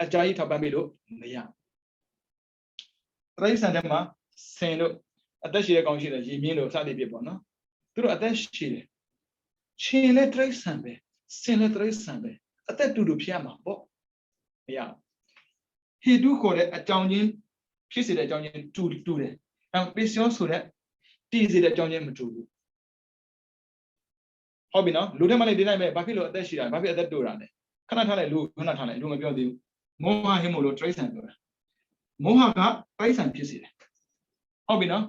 အကြာကြီးထောက်ပံ့ပေးလို့မရတိရစ္ဆာန်တွေမှာဆင်တို့အသက်ရှိတဲ့ကောင်ရှိတယ်ရေမြင့်တို့စသည်ဖြစ်ပေါ့နော်သူတို့အသက်ရှိတယ်ရှင်လည်းတိရစ္ဆာန်ပဲဆင်လည်းတိရစ္ဆာန်ပဲအသက်တူတူဖြစ်ရမှာပေါ့မရဟေတုခေါ်တဲ့အကြောင်းချင်းဖြစ်စေတဲ့အကြောင်းချင်းတူတယ်အဲပစ္စယောဆိုတဲ့တည်စေတဲ့အကြောင်းချင်းမတူဘူးဟုတ်ပြီနော်လူထဲမှာလည်းဒီတိုင်းပဲဘာဖြစ်လို့အသက်ရှိတာဘာဖြစ်အသက်တူတာလဲခဏထားလိုက်လူခဏထားလိုက်လူမပြောသေးဘူးမောဟဟင်းမို့လို့တိရစ္ဆာန်ပြောတာမောဟကတိရစ္ဆာန်ဖြစ်စေတယ်ဟုတ်ပြီနော်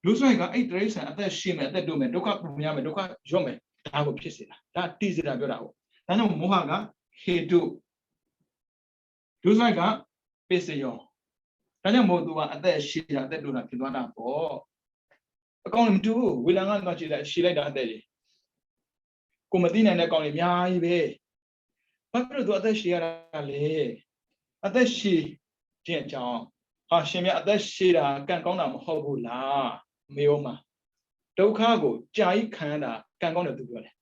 လူဆိုရင်ကအဲ့တိရစ္ဆာန်အသက်ရှိမယ်အသက်တူမယ်ဒုက္ခပူရမယ်ဒုက္ခရော့မယ်ဒါကိုဖြစ်စေတာဒါတည်စေတာပြောတာဟုတ်ဒါကြောင့်မောဟကဟေတုလူဆိုရင်ကပစ္စယောဒါကြောင့်မို့သူကအသက်ရှိတာအသက်တူတာဖြစ်သွားတာပေါ့အကောင်လည်းမတူဘူးဝေလံကတော့ရှိလိုက်တာအသက်ကြီးကိုမသိနိုင်တဲ့ကောင်တွေအများကြီးပဲဘာဖြစ်လို့သူအသက်ရှည်ရတာလဲအသက်ရှည်ခြင်းအကြောင်းဟာရှင်မြတ်အသက်ရှည်တာကံကောင်းတာမဟုတ်ဘူးလားမေယောမှာဒုက္ခကိုကြာကြီးခံရတာကံကောင်းတယ်သူပြောတယ်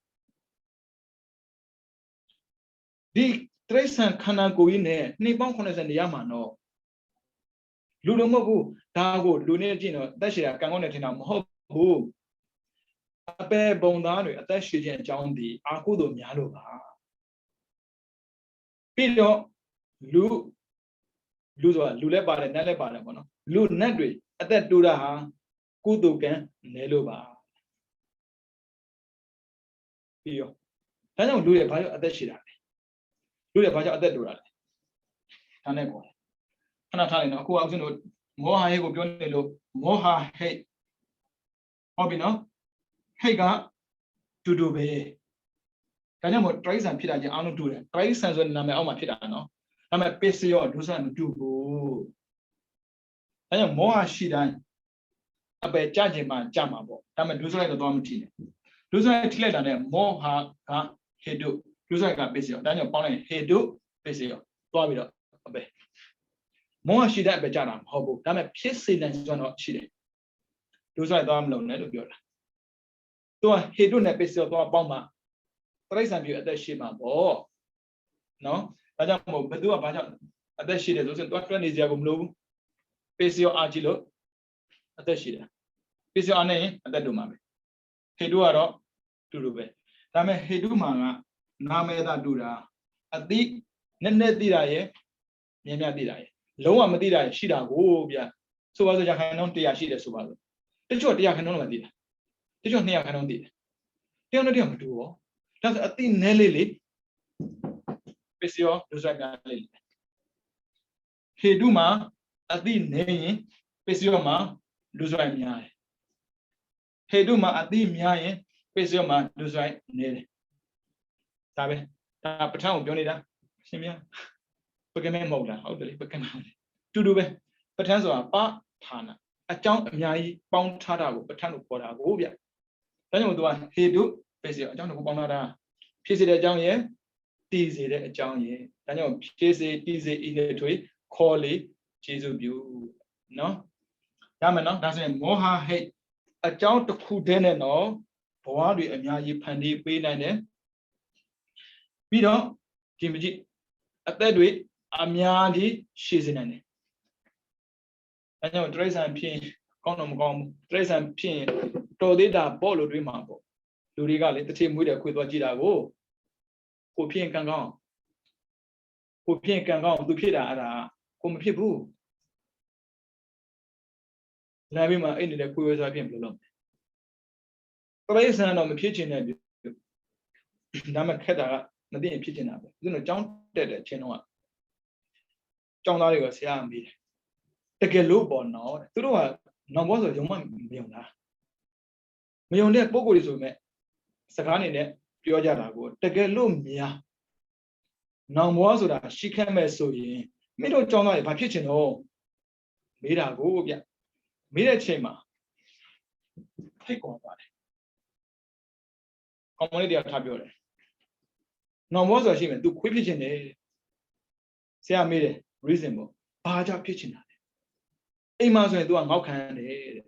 ဒီတိရစ္ဆာန်ခန္ဓာကိုယ်ကြီးနဲ့နှစ်ပေါင်း80နေရမှာတော့လူတော့မဟုတ်ဘူးဒါကိုလူနဲ့ကြည့်တော့အသက်ရှည်တာကံကောင်းတယ်ထင်တာမဟုတ်ဘူးအပေပုံသားတွေအသက်ရှည်ခြင်းအကြောင်းဒီအာဟုသို့များလို့ပါပြီးတော့လူဆိုတာလူလည်းပါတယ်နတ်လည်းပါတယ်ပေါ့နော်လူနတ်တွေအသက်တူတာဟာကုသိုလ်ကံနဲလို့ပါပြီးတော့ဒါကြောင့်လူတွေဘာကြောင့်အသက်ရှည်တာလဲလူတွေဘာကြောင့်အသက်တူတာလဲဒါနဲ့ပေါ့ခဏထားလိုက်နော်အခုအောင်စင်းတို့မောဟဟိတ်ကိုပြောနေလို့မောဟဟိတ်ဟုတ်ပြီနော်ဟိတ်ကတူတူပဲဒါကြောင့်မို့တရိစ္ဆာန်ဖြစ်တာချင်းအားလုံးတူတယ်တရိစ္ဆာန်ဆိုတဲ့နာမည်အောက်မှာဖြစ်တာနော်ဒါပေမဲ့ပစ္စယောဒုစရမတူဘူးဒါကြောင့်မောဟရှိတိုင်းအပယ်ကြခြင်းမှကြမှာပေါ့ဒါပေမဲ့ဒုစရိုက်တော့မထီနဲ့ဒုစရိုက်ထိလိုက်တာနဲ့မောဟကဟေတုဒုစရိုက်ကပစ္စယောဒါကြောင့်ပေါင်းလိုက်ဟေတုပစ္စယောသွားပြီးတော့အပယ်မောဟရှိတဲ့အပယ်ကြတာမဟုတ်ဘူးဒါပေမဲ့ဖြစ်စေနိုင်စွမ်းတော့ရှိတယ်ဒုစရိုက်သွားမလုံးနဲ့လို့ပြောတာသူကဟေတုနဲ့ပစ္စယောသွားပေါင်းမှတိရစ္ဆာန်ပြအသက်ရှိမှာပေါ့နော်ဒါကြောင့်မို့ဘယ်သူကဘာကြောင့်အသက်ရှိတယ်ဆိုရင်တွက်နေကြဘူးမလို့ဘူးပစ္စယောအားကြည့်လို့အသက်ရှိတယ်ပစ္စယောအားနဲ့ရင်အသက်တူမှာပဲဟေတုကတော့တူတူပဲဒါပေမဲ့ဟေတုမှာကနာမေသာတူတာအတိနည်းနည်းသိတာရဲ့မြင်မြသိတာရဲ့လုံးဝမသိတာရဲ့ရှိတာကိုဗျဆိုပါစို့ရခိုင်နှုန်း100ရှိတယ်ဆိုပါစို့တချို့100ခန်းနှုန်းလည်းမသိတာတချို့200ခန်းနှုန်းသိတယ်တရားနဲ့တရားမတူဘူးဒါဆိုအတိနည်းလေးပစ္စယောဒုစရိုက်များလေးဟေတုမှာအတိနည်းရင်ပစ္စယောမှာဒုစရိုက်များတယ်ဟေတုမှာအတိများရင်ပစ္စယောမှာဒုစရိုက်နည်းတယ်ဒါပဲဒါပဋ္ဌာန်းကိုပြောနေတာရှင်ဗျာပကမဲမဟုတ်လားဟုတ်တယ်လေပကမဲတူတူပဲပဋ္ဌာန်းဆိုတာပဌာနာအကြောင်းအများကြီးပေါင်းထားတာကိုပဋ္ဌာန်းလို့ခေါ်တာကိုဗျဒါကြောင့်မို့သူကဟေတုပစ္စယောအကြောင်းကိုပေါင်းထားတာဖြစ်စေတဲ့အကြောင်းရဲ့တည်စေတဲ့အကြောင်းရဲ့ဒါကြောင့်ဖြစ်စေတည်စေဤတဲ့ထွေခေါ်လေကျေစုပြုနော်ရမယ်နော်ဒါဆိုရင်မောဟဟိတ်အကြောင်းတစ်ခုတည်းနဲ့တော့ဘဝတွေအများကြီးဖန်တီးပေးနိုင်တယ်ပြီးတော့ဒီမကြည့်အသက်တွေအများကြီးရှည်စေနိုင်တယ်ဒါကြောင့်တရိစ္ဆာန်ဖြစ်ကောင်းတော့မကောင်းဘူးတရိစ္ဆာန်ဖြစ်တော်သေးတာပေါ့လို့တွေးမှာပေါ့လူတွေကလေတစ်ချိန်မွေးတယ်ခွေသွားကြည့်တာကိုဖြစ်ကံကောင်းကိုဖြစ်ကံကောင်းသူဖြစ်တာအဲ့ဒါကိုမဖြစ်ဘူးလာပြီးမှအဲ့နေတဲ့ခွေဝဲစားဖြစ်ဘယ်လိုလုပ်ပရိစ္ဆာန်တော့မဖြစ်ချင်တဲ့ဒါမှခက်တာကမသိရင်ဖြစ်ချင်တာပဲသူတို့ကြောင်းတက်တဲ့အချင်းတော့ကြောင်းသားတွေကဆရာမေးတယ်တကယ်လို့ပေါ့နော်သူတို့ကနောက်ဘောဆိုရုံမမယုံလားမယုံတဲ့ပုံကိုယ်တွေဆိုမဲ့စကားနေနဲ့ပြောကြတာကိုတကယ်လို့ နောင်ဘဝဆိုတာရှိခက်မဲ့ဆိုရင်မင်းတို့ကြောင်းသားတွေဘာဖြစ်ချင်တော့မေးတာကိုဗျမေးတဲ့ချိန်မှာဖိတ်ခေါ်သွားတယ်ကောင်းမလေးတရားထားပြောတယ်နောင်ဘဝဆိုတာရှိမယ် तू ခွေးဖြစ်ချင်တယ်ဆရာမေးတယ် reason ပေါ့ဘာကြောင့်ဖြစ်ချင်တာလဲအိမ်မှာဆိုရင် तू ကငေါက်ခံရတယ်တဲ့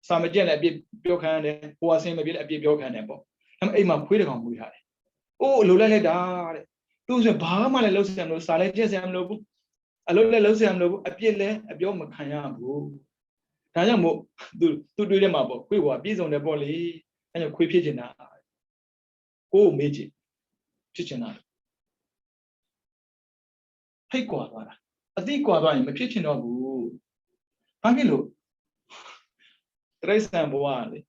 စာမကျက်လည်းအပြစ်ပြောခံရတယ်ဟိုအဆင်မပြေလည်းအပြစ်ပြောခံတယ်ပေါ့ဒါပေမဲ့အိမ်မှာခွေးတကောင်မွေးထားတယ်အိုးအလိုလိုက်တာတဲ့သူဆိုဘာမှလည်းလုံးစရာမလိုစာလည်းကျက်စရာမလိုဘူးအလုပ်လည်းလုံးစရာမလိုဘူးအပြစ်လည်းအပြောမခံရဘူးဒါကြောင့်မို့သူတွေးတယ်မှာပေါ့ခွေးကပြည့်စုံတယ်ပေါ့လေအဲကြောင့်ခွေးဖြစ်ချင်တာကိုမေးကြည့်ဖြစ်ချင်တာဖိတ်ကွာသွားတာအတိကွာသွားရင်မဖြစ်ချင်တော့ဘူးဘာဖြစ်လို့တရိစ္ဆာန်ဘဝလေ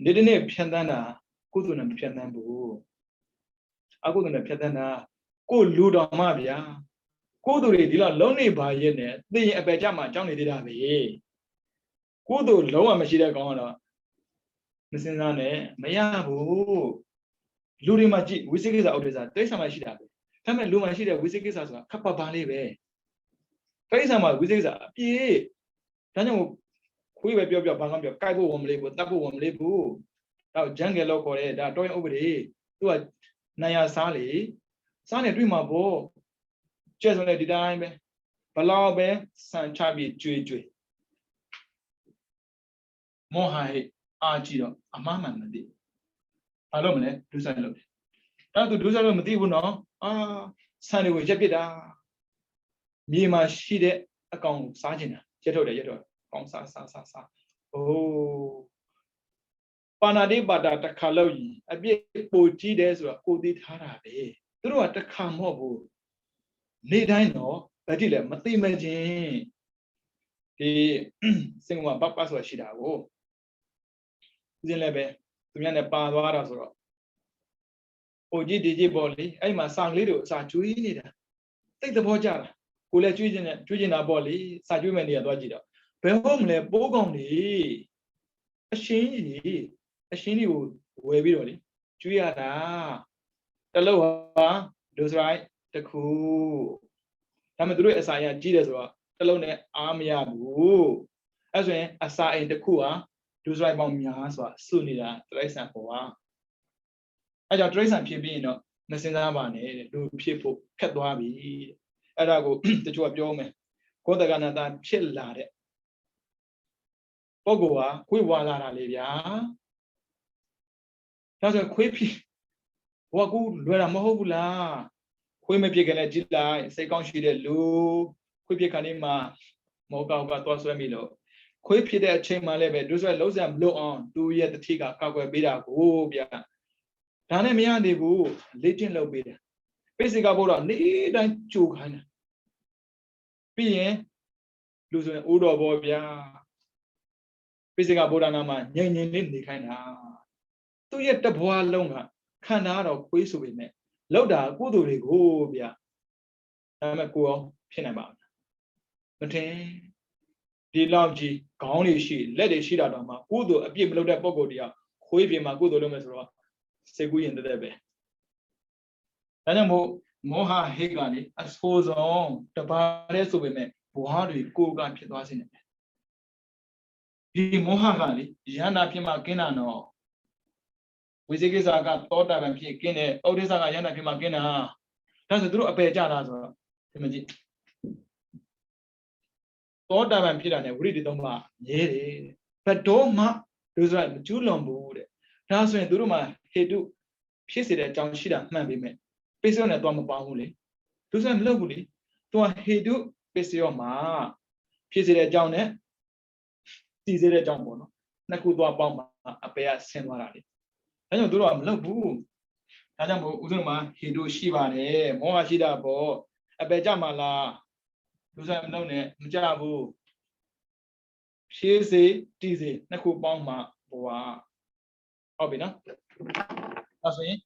နေ့တနေ့ဖြတ်သန်းတာကုသိုလ်နဲ့မဖြတ်သန်းဘူးအကုသိုလ်နဲ့ဖြတ်သန်းတာကိုလူတော်မှဗျာကုသိုလ်တွေဒီလောက်လုံးနေပါရဲ့နဲ့သိရင်အပယ်ကြမှာအကြောင်းနေသေးတာပဲကုသိုလ်လုံးဝမရှိတဲ့ကောင်ကတော့မစင်စားနဲ့မရဘူးလူတွေမှာကြည့်ဝိသိကိစ္စဥဒိစ္စတိရစ္ဆာန်မှာရှိတာပဲဒါပေမဲ့လူမှာရှိတဲ့ဝိသိကိစ္စဆိုတာခပ်ပါပါလေးပဲတိရစ္ဆာန်မှာဝိသိကိစ္စအပြည့်ဒါကြောင့်ခွေးပဲပြောဘာမှပြောကိုက်ဖို့ဝန်မလေးဘူးတတ်ဖို့ဝန်မလေးဘူးတော့ဂျန်ဂယ်လို့ခေါ်တယ်ဒါတော်ရင်ဥပဒေသူကနိုင်ရစားလေစားနေတွေ့မှာပေါ့ကျဲဆိုနေဒီတိုင်းပဲဘလောက်ပဲစံချပြီးကြွေမောဟဟိအာကြည့်တော့အမှားမှန်မသိဘာလို့မလဲဒုစရိုက်လို့အဲ့သူဒုစရိုက်လို့မသိဘူးနော်ဆန်တွေကိုရက်ပစ်တာမြေမှာရှိတဲ့အကောင်စားကျင်တာရက်ထုတ်တယ်ကောင်းစားအိုးပါဏာတိပါဒတစ်ခါလောက်ရင်အပြစ်ပိုကြီးတယ်ဆိုတော့ကိုသိထားတာပဲသူတို့ကတစ်ခါမဟုတ်ဘူးနေ့တိုင်းတော့ဗတိလည်းမသိမချင်းဒီစင်ကမှာဘတ်ဆိုတာရှိတာကိုဦးဇင်းလည်းပဲသူများနဲ့ပါသွားတာဆိုတော့ဟိုကြီးဒီကြီးပေါ့လေအဲ့မှာစာကလေးတို့အစာကျွေးနေတာသိတဲ့ဘောကြတာကိုလည်းကျွေးနေတာပေါ့လေစာကျွေးမဲ့နေရသွားကြည့်တော့ဘယ်ဟုတ်မလဲပိုးကောင်တွေအရှင်းတွေကိုဝယ်ပြီးတော့လေကျွေးရတာတလုံးဟာဒိုစရိုက်တစ်ခုဒါပေမဲ့သူတို့အစာရကြီးတယ်ဆိုတော့တလုံးနဲ့အားမရဘူးအဲ့ဆိုရင်အစာအိမ်တစ်ခုဟာဒိုစရိုက်ပေါင်းများစွာစုနေတာတရိစ္ဆာန်ပေါ်ပါအဲ့ကြောင့်တရိစ္ဆာန်ဖြစ်ပြီးရင်တော့မစင်စားပါနဲ့လူဖြစ်ဖို့ခက်သွားပြီအဲ့ဒါကိုတချို့ကပြောမယ်ကောသကနာတာဖြစ်လာတဲ့ပုဂ္ဂိုလ်ဟာခွေးဝါလာတာလေဗျာဒါဆိုခွေးဖြစ်ဘဝကူလွယ်တာမဟုတ်ဘူးလားခွေးမဖြစ်ခင်လည်းကြည့်လိုက်စိတ်ကောင်းရှိတဲ့လူခွေးဖြစ်ခါနေမှာမောကောက်ကသွားဆွဲမိလို့ခွေးဖြစ်တဲ့အချိန်မှလည်းပဲဒုစရိုက်လုံးစရာမလိုအောင်သူရဲ့တတိကကောက်ွယ်ပေးတာကိုဗျာဒါနဲ့မရသေးဘူးလေ့ကျင့်လုပ်ပေးတယ်ပိစိကဘုရားနေ့တိုင်းကြိုခိုင်းတယ်ပြီးရင်လူဆိုရင်အိုးတော်ဘောဗျာပိစိကဘုရားနာမှာငြိမ်လေးနေခိုင်းတာသူ့ရဲ့တဘွားလုံးကခန္ဓာတော့ခွေးဆိုပေမဲ့လောက်တာကုသိုလ်တွေကိုဗျာဒါပေမဲ့ကိုရောဖြစ်နိုင်ပါမထင်ဒီလောက်ကြီးခေါင်းတွေရှိလက်တွေရှိတာတော့မှကုသိုလ်အပြည့်မလုပ်တဲ့ပုံကိုယ်တရားခွေးပြင်မှာကုသိုလ်လုပ်မယ်ဆိုတော့စေကူးရင်တဲ့ပဲဒါကြောင့်မို့မောဟဟိတ်ကနေအဆိုးဆုံးတပါးလဲဆိုပေမဲ့ဘဝတွေကိုယ်ကဖြစ်သွားစေတယ်ဒီမောဟကလေယန္တာဖြစ်မှကင်းတာတော့ဝိသေကိစ္စကသောတာပန်ဖြစ်ကင်းတယ်ဩဒိစ္စကယန္တာဖြစ်မှကင်းတာဒါဆိုသူတို့အပယ်ကြတာဆိုတော့ဒီမကြည့်သောတာပန်ဖြစ်တာ ਨੇ ဝိရိတိသုံးပါမြဲတယ်ဘတ်တော်မှလူဆိုမကျူးလွန်ဘူးတဲ့ဒါဆိုရင်သူတို့မှာဟေတုဖြစ်စေတဲ့အကြောင်းရှိတာမှန်ပေမဲ့ပိစိယောနဲ့တော့မပေါင်းဘူးလေလူဆိုမလုပ်ဘူးလေသူကဟေတုပိစိယောမှာဖြစ်စေတဲ့အကြောင်းနဲ့တည်စေတဲ့အကြောင်းပေါ့နော်နှစ်ခုသွားပေါင်းမှာအပယ်ကဆင်းသွားတာလေဒါကြောင့်သူတို့ကမလုပ်ဘူးဒါကြောင့်မို့ဦးဇင်းမှာဟေတုရှိပါတယ်မောဟရှိတာပေါ့အပယ်ကြမှာလားလူဆိုမလုပ်နဲ့မကြဘူးဖြည့်စေတည်စေနှစ်ခုပေါင်းမှာဘဝဟုတ်ပြီနော်ဒါဆိုရင်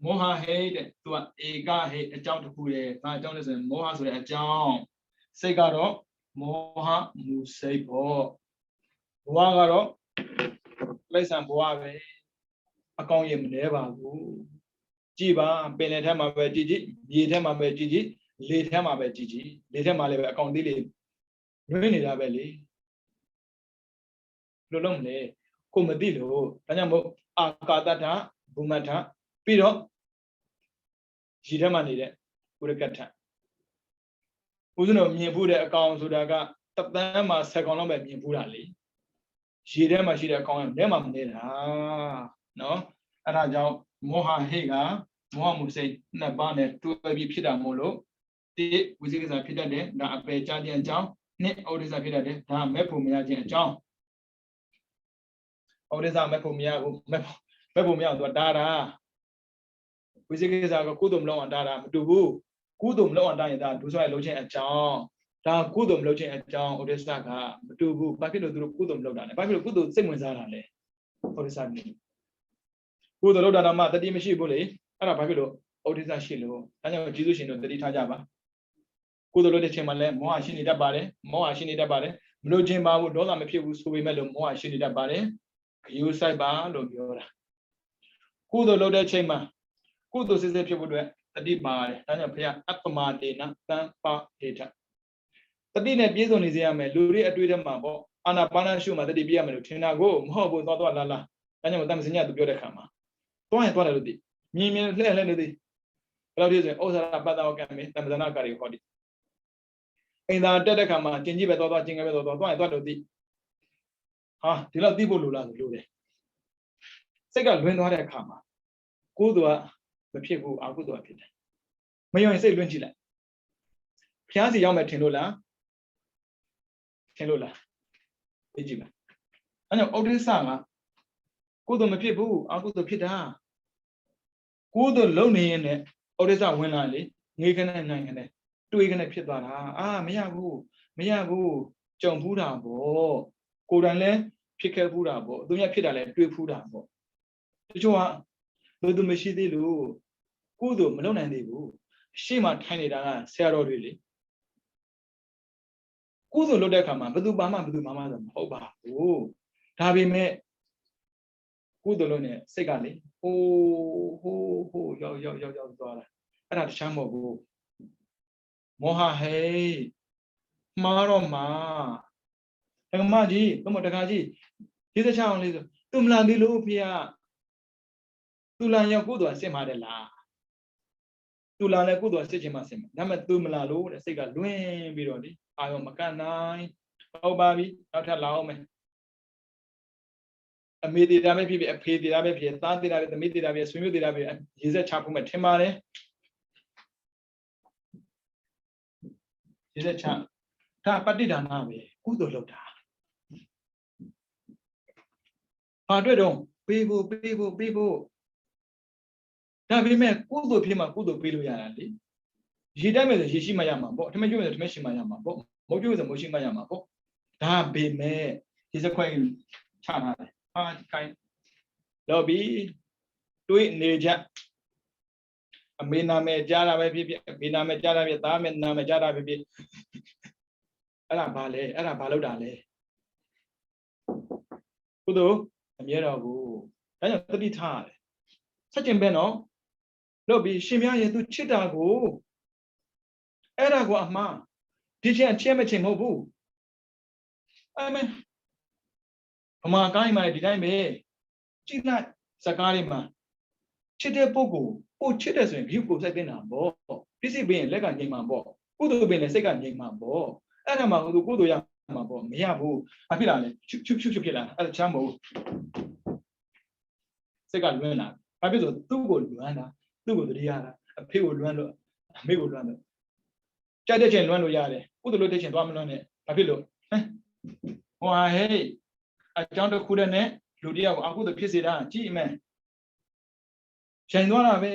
မောဟဟိတ်တဲ့သူကဧကဟိတ်အကြောင်းတစ်ခုလေဒါအကြောင်းလဲဆိုရင်မောဟဆိုတဲ့အကြောင်းစိတ်ကတော့မောဟမူစိတ်ပေါ့ဘဝကတော့လိမ့်ဆံဘဝပဲအကောင်းရင်မနှဲပါဘူး ကြည်ပါပင်လယ်ထဲမှာပဲကြည်ကြည်ရေထဲမှာပဲကြည်ကြည်လေထဲမှာပဲကြည်ကြည်လေထဲမှာလည်းပဲအကောင်သေးလေးလွှင်းနေတာပဲလေလို့လုံးမလဲကိုမသိလို့ဒါကြောင့်မို့အာကာတထဘူမထပြီးတော့ရေထဲမှာနေတဲ့ဥရကထဦးဇင်းတို့မြင်ဖို့တဲ့အကောင်ဆိုတာကတပန်းမှာ10ကောင်လောက်ပဲမြင်ဖို့တာလေရေထဲမှာရှိတဲ့အကောင်ကထဲမှာမနေတာနော်အဲ့ဒါကြောင့်မောဟဟိတ်ကမောဟမှုစိတ်နှစ်ပါးနဲ့တွဲပြီးဖြစ်တာမို့လို့တိဝိသေကစားဖြစ်တတ်တယ်ဒါအပေကြခြင်းအကြောင်းနှစ်ဩဒိသဖြစ်တတ်တယ်ဒါမဲ့ဖို့မရခြင်းအကြောင်းဩဒိသမက်ဖို့မရဘူးမဲ့ဖို့မရတော့ဒါတာဝိသေကစားကကုသိုလ်မလုပ်အောင်ဒါတာမတူဘူးကုသိုလ်မလုပ်အောင်ဒါရင်ဒါဒုစရိုက်လုပ်ခြင်းအကြောင်းဒါကုသိုလ်မလုပ်ခြင်းအကြောင်းဩဒိသကမတူဘူးဘာဖြစ်လို့သူတို့ကုသိုလ်မလုပ်တာလဲဘာဖြစ်လို့ကုသိုလ်စိတ်ဝင်စားတာလဲဩဒိသမျိုးကုသိုလ်လုပ်တာမှတတိမရှိဘူးလေအဲ့ဒါဘာဖြစ်လို့ဩဒိမရှိလို့ဒါကြောင့်ကျေးဇူးရှင်တို့တတိထားကြပါကုသိုလ်လုပ်တဲ့ချိန်မှာလည်းမောဟရှိနေတတ်ပါတယ်မောဟရှိနေတတ်ပါတယ်မလို့ခြင်းပါဘူးဒေါသမဖြစ်ဘူးဆိုပေမဲ့လို့မောဟရှိနေတတ်ပါတယ်ခယူဆိုင်ပါလို့ပြောတာကုသိုလ်လုပ်တဲ့ချိန်မှာကုသိုလ်စစ်စစ်ဖြစ်ဖို့အတွက်တတိပါတယ်ဒါကြောင့်ဘုရားအပ္ပမတေနသံပါဒေထတတိနဲ့ပြည့်စုံနေစေရမယ်လူတွေအတွေ့အထဲမှာပေါ့အာနာပါနရှုမှာတတိပြရမယ်လို့ထင်တာကိုမဟုတ်ဘူးသွားလာဒါကြောင့်တမ္မစညသူပြောတဲ့ခါမှာသွားရင်သွားတယ်လို့သိမြင်လှည့်လို့သိဘယ်လိုဖြစ်ဆိုရင်ဩဇာပတ္တဝကံမေတမ္မဇနာကာရီဟောတိအိမ်သာတက်တဲ့ခါမှာကျင်ကြီးပဲသွားကျင်ငယ်ပဲသွားရင်သွားလို့သိဟာဒီလောက်သိဖို့လိုလားဆိုလို့တယ်စိတ်ကလွင်သွားတဲ့အခါမှာကိုယ်သူကမဖြစ်ဘူးအကုသိုလ်ကဖြစ်တယ်မယုံရင်စိတ်လွင်ကြည့်လိုက်ဖျားစီရောက်မယ်ထင်လို့လားသိကြည့်ပါအဲကြောင့်ဩဒိသကကုသိုလ်မဖြစ်ဘူးအကုသိုလ်ဖြစ်တာကုသိုလ်လုံးနေရင်လည်းဩဒိသဝင်လာလေငေးခနဲ့နိုင်ခနဲ့တွေးခနဲ့ဖြစ်သွားတာမရဘူးကြုံဖူးတာပေါ့ကိုယ်တိုင်လည်းဖြစ်ခဲ့ဖူးတာပေါ့သူများဖြစ်တာလည်းတွေးဖူးတာပေါ့တချို့ကသူမရှိသေးလို့ကုသိုလ်မလုပ်နိုင်သေးဘူးရှေ့မှာထိုင်နေတာကဆရာတော်တွေလေကုသိုလ်လုပ်တဲ့အခါမှာဘယ်သူမှဆိုမဟုတ်ပါဘူးဒါပေမဲ့ကုသိုလ်လုပ်နေစိတ်ကလေဟိုးရောက်သွားတာအဲ့ဒါတခြားမဟုတ်ဘူးမောဟဟိမှားတော့မှာဓမ္မကြီးဘုမတခါကြီးဒီတစ်ချောင်းလေးဆိုသူမလာသေးလို့ဖေကသူလာရောက်ကုသိုလ်စစ်မှာတယ်လားသူလာလဲကုသိုလ်စစ်ခြင်းမှာစစ်မှာဒါပေမဲ့သူမလာလို့တဲ့စိတ်ကလွင်ပြီးတော့လေအာရောမကန့်နိုင်ဟုတ်ပါပြီနောက်ထပ်လာအောင်မယ်အမေတေတာပဲဖြစ်ဖြစ်အဖေတေတာပဲဖြစ်သားတေတာပဲသမီးတေတာပဲဆွေမျိုးတေတာပဲရေစက်ချဖို့မှထင်ပါတယ်ရေစက်ချဒါပဋိဒါနပဲကုသိုလ်လုပ်တာဘာတွေ့တော့ပေးဖို့ဒါပေမဲ့ကုသိုလ်ဖြစ်မှကုသိုလ်ပေးလို့ရတာလေရေတက်မယ်ဆိုရေရှိမှရမှာပေါ့ထမကျွေးမယ်ဆိုထမရှိမှရမှာပေါ့မုတ်ကျွေးဆိုမုတ်ရှိမှရမှာပေါ့ဒါပေမဲ့ရေစက်ခွဲချထားတယ်ခိုင်းတော့ပြီးတွေးနေကြအမေနာမည်ကြားတာပဲဖြစ်ဖြစ်အဖေနာမည်ကြားတာဖြစ်သားနာမည်ကြားတာဖြစ်ဖြစ်အဲ့ဒါဘာလဲအဲ့ဒါဘာလို့တာလဲကုသိုလ်အမြဲတော်ကိုဒါကြောင့်တတိထားရတယ်ဆက်ကျင်ပဲနော်လို့ပြီးရှင်မြတ်ရဲ့သူချစ်တာကိုအဲ့ဒါကိုအမှားဒီချင်းအချင်းမချင်းမဟုတ်ဘူးအမေဗမာကိုင်းမှာဒီတိုင်းပဲကြည့်လိုက်စကားတွေမှာချစ်တဲ့ပုဂ္ဂိုလ်ပို့ချစ်တယ်ဆိုရင်ဘီကိုစိုက်တင်တာပေါ့ပြည့်စုံပြီးရင်လက်ကငြိမ်မှာပေါ့ကုသိုလ်ပင်လည်းစိတ်ကငြိမ်မှာပေါ့အဲ့ဒါမှကုသိုလ်ရမှာပေါ့မရဘူးဘာဖြစ်လာလဲချွတ်ဖြစ်လာအဲ့ဒါချမ်းမဟုတ်စိတ်ကလွန်းလာဘာဖြစ်လို့သူ့ကိုလွန်းတာသူ့ကိုတတိယတာအဖေကိုလွန်းလို့အမေကိုလွန်းလို့ကြိုက်တဲ့ချိန်လွန်းလို့ရတယ်ကုသိုလ်လုပ်တဲ့ချိန်သွားမလွန်းနဲ့ဘာဖြစ်လို့ဟဲ့အကြောင်းတစ်ခုတည်းနဲ့လူတယောက်အကုသိုလ်ဖြစ်စေတာကြည့်အမယ်ချိန်သွားတာပဲ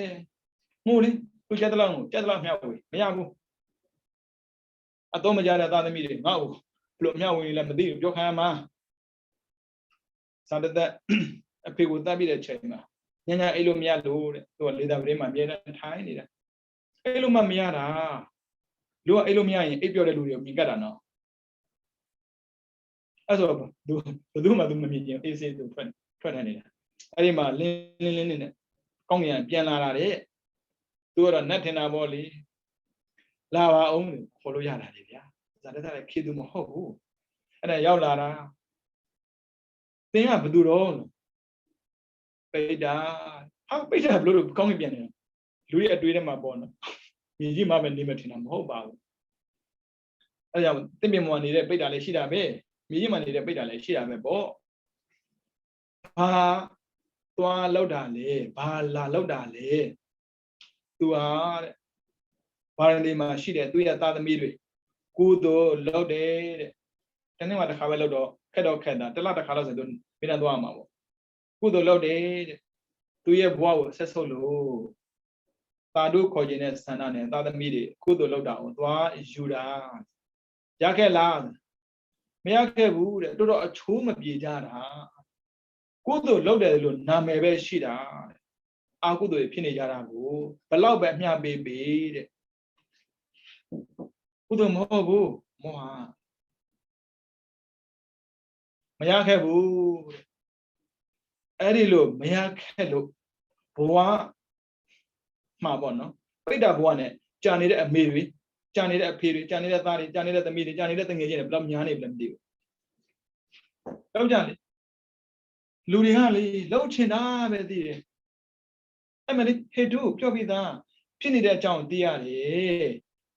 ငိုလေသူကြက်တလောက်မျှဝေမရဘူးအတော့မကြတဲ့သားသမီးတွေငါ့ကိုဘလို့မျှဝေလည်းမသိဘူးပြောခိုင်းမှာသာတသက်အဖေကိုတတ်ပြီးတဲ့ချိန်မှာညညအိတ်လို့မရလို့တဲ့သူကလေသာပရင်းမှာအမြဲတမ်းထိုင်နေတာအိတ်လို့မှမရတာလူကအိတ်လို့မရရင်အိတ်ပြောတဲ့လူတွေကိုမြင်ကြတာနော်အဲ့ဆိုဘယ်သူမှသူမမြင်ရင်အေးစေးသူထွက်နေတာအဲ့ဒီမှာလင်းနေ ကောင်းကင်ပြန်လာတာတဲ့သူကတော့နတ်ထင်တာပေါ့လေလာပါအောင်ခေါ်လို့ရတာလေဗျာဇာတတခေသူမဟုတ်ဘူးအဲ့ဒါရောက်လာတာသင်ကဘယ်သူတော့ပိဋ္ဌာဟာပိဋ္ဌာဘလို့ကောင်းကင်ပြန်နေလူရဲ့အတွေးထဲမှာပေါ့နော်မြေကြီးမှာပဲနေမထင်တာမဟုတ်ပါဘူးအဲ့ကြောင့်တင့်ပြမောနေတဲ့ပိဋ္ဌာလည်းရှိတာပဲမြေကြီးမှာနေတဲ့ပိဋ္ဌာလည်းရှိတာပဲပေါ့ဘာသွားလောက်တာလေဘာလာလောက်တာလေသူဟာတဲ့ဘာရဏီမှာရှိတဲ့သူရဲ့သားသမီးတွေကုသိုလ်လောက်တယ်တဲ့တနေ့မှတစ်ခါပဲလောက်တော့ခက်တော့ခက်တာတစ်လတစ်ခါလောက်ဆိုသူမိသားသွားမှာပေါ့ကုသိုလ်လောက်တယ်တဲ့သူရဲ့ဘဝကိုဆက်ဆုပ်လို့သာဓုခေါ်ခြင်းတဲ့ဆန္ဒနဲ့သားသမီးတွေကုသိုလ်လောက်တာကိုသွားယူတာရခဲ့လားမရခဲ့ဘူးတဲ့တော်တော်အချိုးမပြေကြတာကုသိုလ်လောက်တယ်လို့နာမည်ပဲရှိတာအာကုသိုလ်ဖြစ်နေကြတာကိုဘလောက်ပဲမျှပေးပေးတဲ့ကုသိုလ်မဟုတ်ဘူးမောဟမရခဲ့ဘူးတဲ့အဲ့ဒီလိုမရခဲ့လို့ဘဝမှာပေါ့နော်ပိဋကဘဝနဲ့ကြာနေတဲ့အမေတွေကြာနေတဲ့အဖေတွေကြာနေတဲ့သားတွေကြာနေတဲ့သမီးတွေကြာနေတဲ့တငယ်ချင်းတွေဘယ်လောက်များနေပြီလဲမသိဘူးတော့ကြာလေလူတွေကလေလှုပ်ချင်တာပဲသိတယ်အဲ့မလေးဟေတုပြောပြီးသားဖြစ်နေတဲ့အကြောင်းသိရတယ်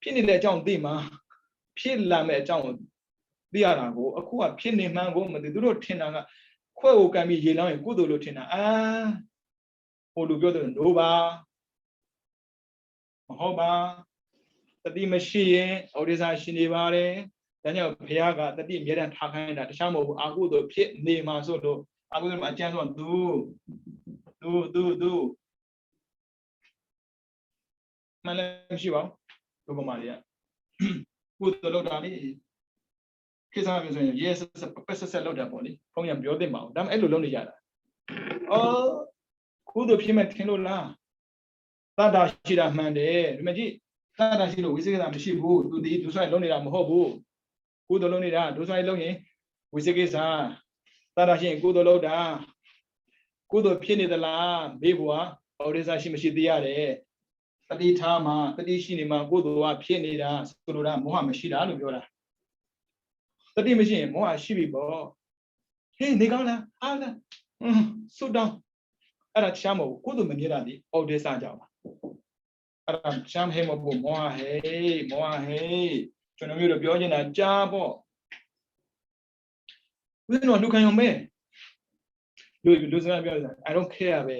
ဖြစ်နေတဲ့အကြောင်းသိမှာဖြစ်လာမဲ့အကြောင်းသိရတာကိုအခုကဖြစ်နေမှန်းကိုမသိသူတို့ထင်တာကခွဲ့ကိုကံပြီးရေလောင်းရင်ကုသိုလ်လို့ထင်တာဟိုလူပြောတယ်လို့ပါမဟုတ်ပါတတိမရှိရင်ဩဒိသရှိနေပါတယ်ဒါကြောင့်ဘုရားကတတိအမြဲတမ်းထားခိုင်းတာတခြားမဟုတ်ဘူးအာဟုသို့ဖြစ်နေမှာဆိုလို့အာဟုသို့အကျဉ်းဆုံးသူမှလည်းမရှိပါဘူးဘုပမာတွေကကုသိုလ်လောက်တာလေခေတ်စားမျိုးဆိုရင်ရဲဆက်လောက်တာပေါ့လေဘုန်းကြီးပြောတင်ပါအောင်ဒါမှအဲ့လိုလုပ်နေကြတာကုသိုလ်ဖြစ်မဲ့ထင်လို့လားတတ္တာရှိတာမှန်တယ်ဒီမကြီးတတ္တာရှိလို့ဝိသေကတာမရှိဘူးသူဒီဒုစရိုက်လုံးနေတာမဟုတ်ဘူးကုသိုလ်လုံးနေတာဒုစရိုက်လုံးရင်ဝိသေကိစ္စတတ္တာရှိရင်ကုသိုလ်လုံးတာကုသိုလ်ဖြစ်နေသလားမေးဘွာဩဒိသရှိမရှိသိရတယ်တတိထားမှာတတိရှိနေမှာကုသိုလ်ကဖြစ်နေတာဆိုလိုတာမောဟမရှိတာလို့ပြောတာတတိမရှိရင်မောဟရှိပြီပေါ့ဟေးနေကောင်းလားအားလားဆုတောင်းအဲ့ဒါရှားမဟုတ်ကုသိုလ်မမြဲတာဒီဩဒိသကြောင့်ပါအဲ့ဒါရှားမဟဲမဟုတ်မောဟဟဲကျွန်တော်မျိုးတို့ပြောနေတာကြားပေါ့ဦးဇင်းတို့လူခံရုံပဲလူစကားပြောတာ I don't care ပဲ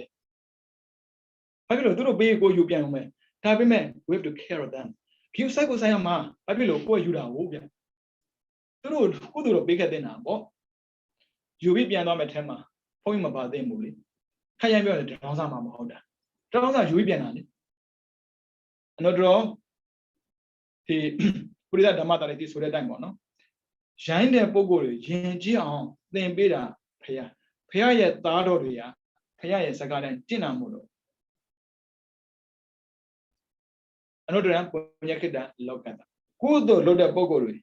ဘာဖြစ်လို့သူတို့ပေးကိုယူပြန်အောင်ပဲဒါပေမဲ့ we have to care of them ဒီစိုက်ကိုဆိုင်ရမှာဘာဖြစ်လို့ကိုယ်ယူတာဟုတ်ဗျသူတို့ကုသိုလ်တော့ပေးခဲ့တဲ့နာပေါ့ယူပြီးပြန်သွားမယ်ထဲမှာဘုန်းကြီးမပါသိဘူးလေခက်ရိုင်းပြောတယ်တောင်းစားမှာမဟုတ်တာတောင်းစားယူပြီးပြန်တာလေအနော်တော့ဒီပုရိသဓမ္မတာလေးဒီဆိုတဲ့အတိုင်းပေါ့နော်ရိုင်းတဲ့ပုံကိုယ်တွေယဉ်ကျေးအောင်သင်ပေးတာဖခင်ရဲ့သားတော်တွေကဖခင်ရဲ့စကားတိုင်းကျင့်တာမို့လို့အနုတ္တရံပုညခိတံလောကတ္တကုသိုလ်လုပ်တဲ့ပုဂ္ဂိုလ်တွေ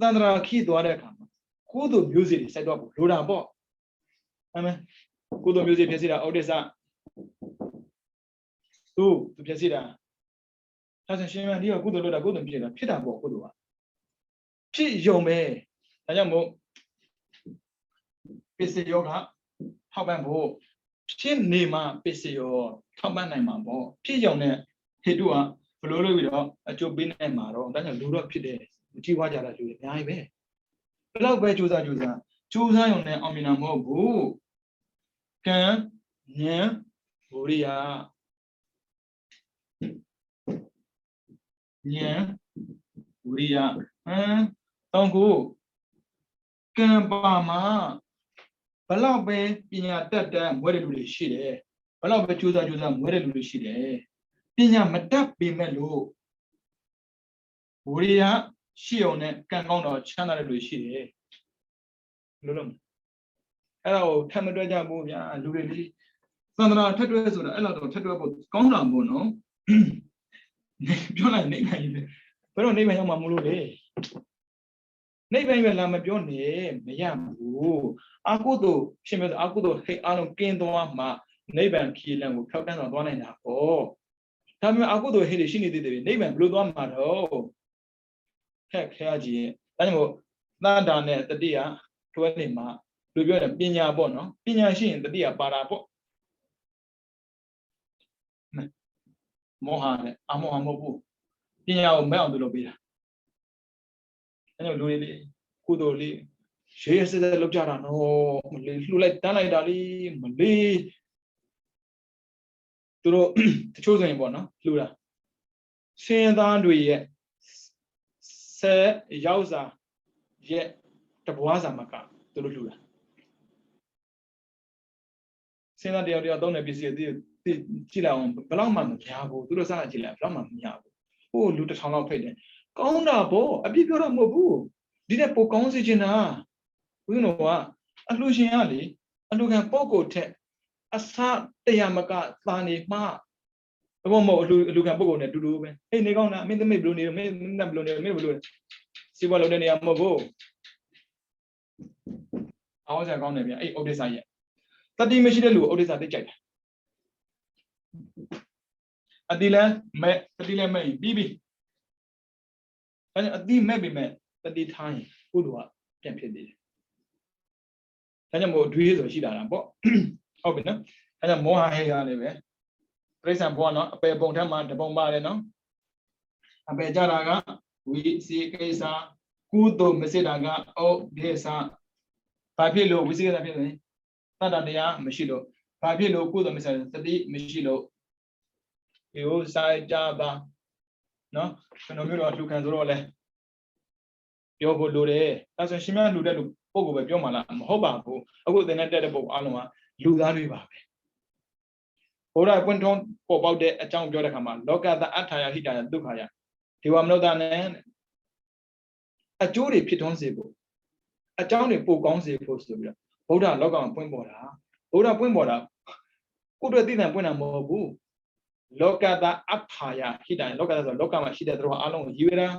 သန္တရာခိသွားတဲ့အခါမှာကုသိုလ်မျိုးစေ့တွေစိုက်တော့ဖို့လိုတာပေါ့အမေကုသိုလ်မျိုးစေ့ဖြစ်စီတာဩဒိသသူဖြစ်စီတာဒါဆိုရှင်မဒီကကုသိုလ်လုပ်တာကုသိုလ်ဖြစ်တာပေါ့ကုသိုလ်ကဖြစ်ယုံပဲဒါကြောင့်မို့ပစ္စယောကထောက်ပံ့ဖို့ဖြစ်နေမှာပစ္စယောထောက်ပံ့နိုင်မှာပေါ့ဖြစ်ယုံတဲ့ဟေတုကဘလို့လို့ပြီးတော့အကျိုးပေးနိုင်မှာတော့ဒါကြောင့်လူတော့ဖြစ်တယ်ကြီးွားကြတာလူတွေအများကြီးပဲဘယ်တော့ပဲကြိုးစားရုံနဲ့အောင်မြင်တာမဟုတ်ဘူးကံဉာဏ်ဝိရိယဉာဏ်ဝိရိယတောင်းကိုကံပါမှာဘလောက်ပဲပညာတတ်မွဲတဲ့လူတွေရှိတယ်ဘလောက်ပဲကြိုးစားမွဲတဲ့လူတွေရှိတယ်ပညာမတတ်ပေမဲ့လို့ဝိရိယရှိအောင်နဲ့ကံကောင်းတော့ချမ်းသာတဲ့လူရှိတယ်လို့လို့အဲ့ဒါကိုထပ်မတွက်ကြဘူးဗျာလူတွေလေးသန္တရာထက်တွဲဆိုတာအဲ့လောက်တော့ထက်တွဲဖို့ကောင်းတာမို့နော်ပြောလိုက်နေနိုင်တယ်ဘယ်တော့နေမရောက်မှာမလို့လေနေပိုင်းပဲလာမပြောနဲ့မရဘူးအာကုသို့ဖြစ်မဲ့အာကုသို့ဟိတ်အားလုံးကင်းသွားမှ နိဗ္ဗာန်ခီးလမ်းကိုဖြောက်တန်းသွားနိုင်တာပေါ့ဒါပေမဲ့အကုသိုလ်ဟေ့တွေရှိနေသေးတယ်နိဗ္ဗာန်ဘယ်လိုသွားမှာတော့ခက်ခဲကြည့်ဒါကြောင့်မို့သတ္တာနဲ့တတိယတွဲနေမှာလူပြောတယ်ပညာပေါ့နော်ပညာရှိရင်တတိယပါတာပေါ့မောဟနဲ့အမောဟမဟုတ်ဘူးပညာကိုမဲ့အောင်လုပ်ပေးတာအဲကြောင့်လူတွေလေကုသိုလ်လေးရေးရစတဲ့လောက်ကြတာနော်မလေးလှူလိုက်တန်းလိုက်တာလေးမလေးသူတို့တချို့ဆိုရင်ပေါ့နော်လှူတာစင်သားတွေရဲ့ဆဲရောက်စာရဲ့တဘွားစာမကသူတို့လှူတာစင်သားတယောက်တယောက်သုံးတဲ့ပစ္စည်းတွေကြည့်လိုက်အောင်ဘယ်တော့မှမများဘူးသူတို့စားကြည့်လိုက်ဘယ်တော့မှမများဘူးဟိုလူ1000လောက်ဖိတ်တယ်ကောင်းတာပေါ့အပြစ်ပြောတာမဟုတ်ဘူးဒီတဲ့ပိုကောင်းစေချင်တာဘုန်းတော်ကအလှရှင်ကလေအလှခံပုဂ္ဂိုလ်ထက်အစတရားမကသာနေမှဘာမို့အလှခံပုဂ္ဂိုလ်နဲ့တူတူပဲဟေးနေကောင်းတာမင်းသမီးဘယ်လိုနေမင်းဘယ်လိုနေမင်းဘယ်လိုစီးပွားလုပ်တဲ့နေရာမဟုတ်ဘူးအောင်းစံကောင်းတယ်ဗျအဲ့ဥဒိစ္စရဲ့တတိမရှိတဲ့လူဥဒိစ္စသိကြိုက်တယ်အတိလည်းမဲ့တတိလည်းမဲ့ပြီးပြီအဲအတိမဲ့ပြီမဲ့တတိထားရင်ကုသိုလ်ကပြန်ဖြစ်သေးတယ်ဒါကြောင့်မို့ဒွေးဆိုရှိလာတာပေါ့ဟုတ်ပြီနော်အဲကြောင့်မောဟဟေရလည်းပဲပြိဿံဘောနော်အပေပုံထက်မှတပုံပါတယ်နော်အပေကြတာကဝိစီကိစ္စကုသိုလ်မစစ်တာကဩဒေသဘာဖြစ်လို့ဝိစီကိစ္စဖြစ်လဲတတ္တတရားမရှိလို့ဘာဖြစ်လို့ကုသိုလ်မစစ်တတိမရှိလို့ဒီဟိုဆိုင်ကြပါနော်ကျွန်တော်မျိုးတော့လူခံဆိုတော့လဲပြောဖို့လိုတယ်ဒါဆိုရှင်မလူတဲ့လူပုံကိုပဲပြောမှလားမဟုတ်ပါဘူးအခုသင်တဲ့တဲ့ပုံအားလုံးကလူသားတွေပါပဲဘုရားပွင့်ထုံးပေါ်ပေါက်တဲ့အကြောင်းပြောတဲ့ခါမှာလောကသအထာယဟိတယဒုက္ခယဒီဝမနုဿနဲ့အကျိုးတွေဖြစ်ထွန်းစေဖို့အကြောင်းတွေပိုကောင်းစေဖို့ဆိုပြီးတော့ဘုရားလောကမှာပွင့်ပေါ်တာဘုရားပွင့်ပေါ်တာကိုယ်တွေ့သိတဲ့ပွင့်တာမဟုတ်ဘူးလောကသအထာယဟိတယလောကသဆိုလောကမှာရှိတဲ့သူအားလုံးကိုရည်ရတာ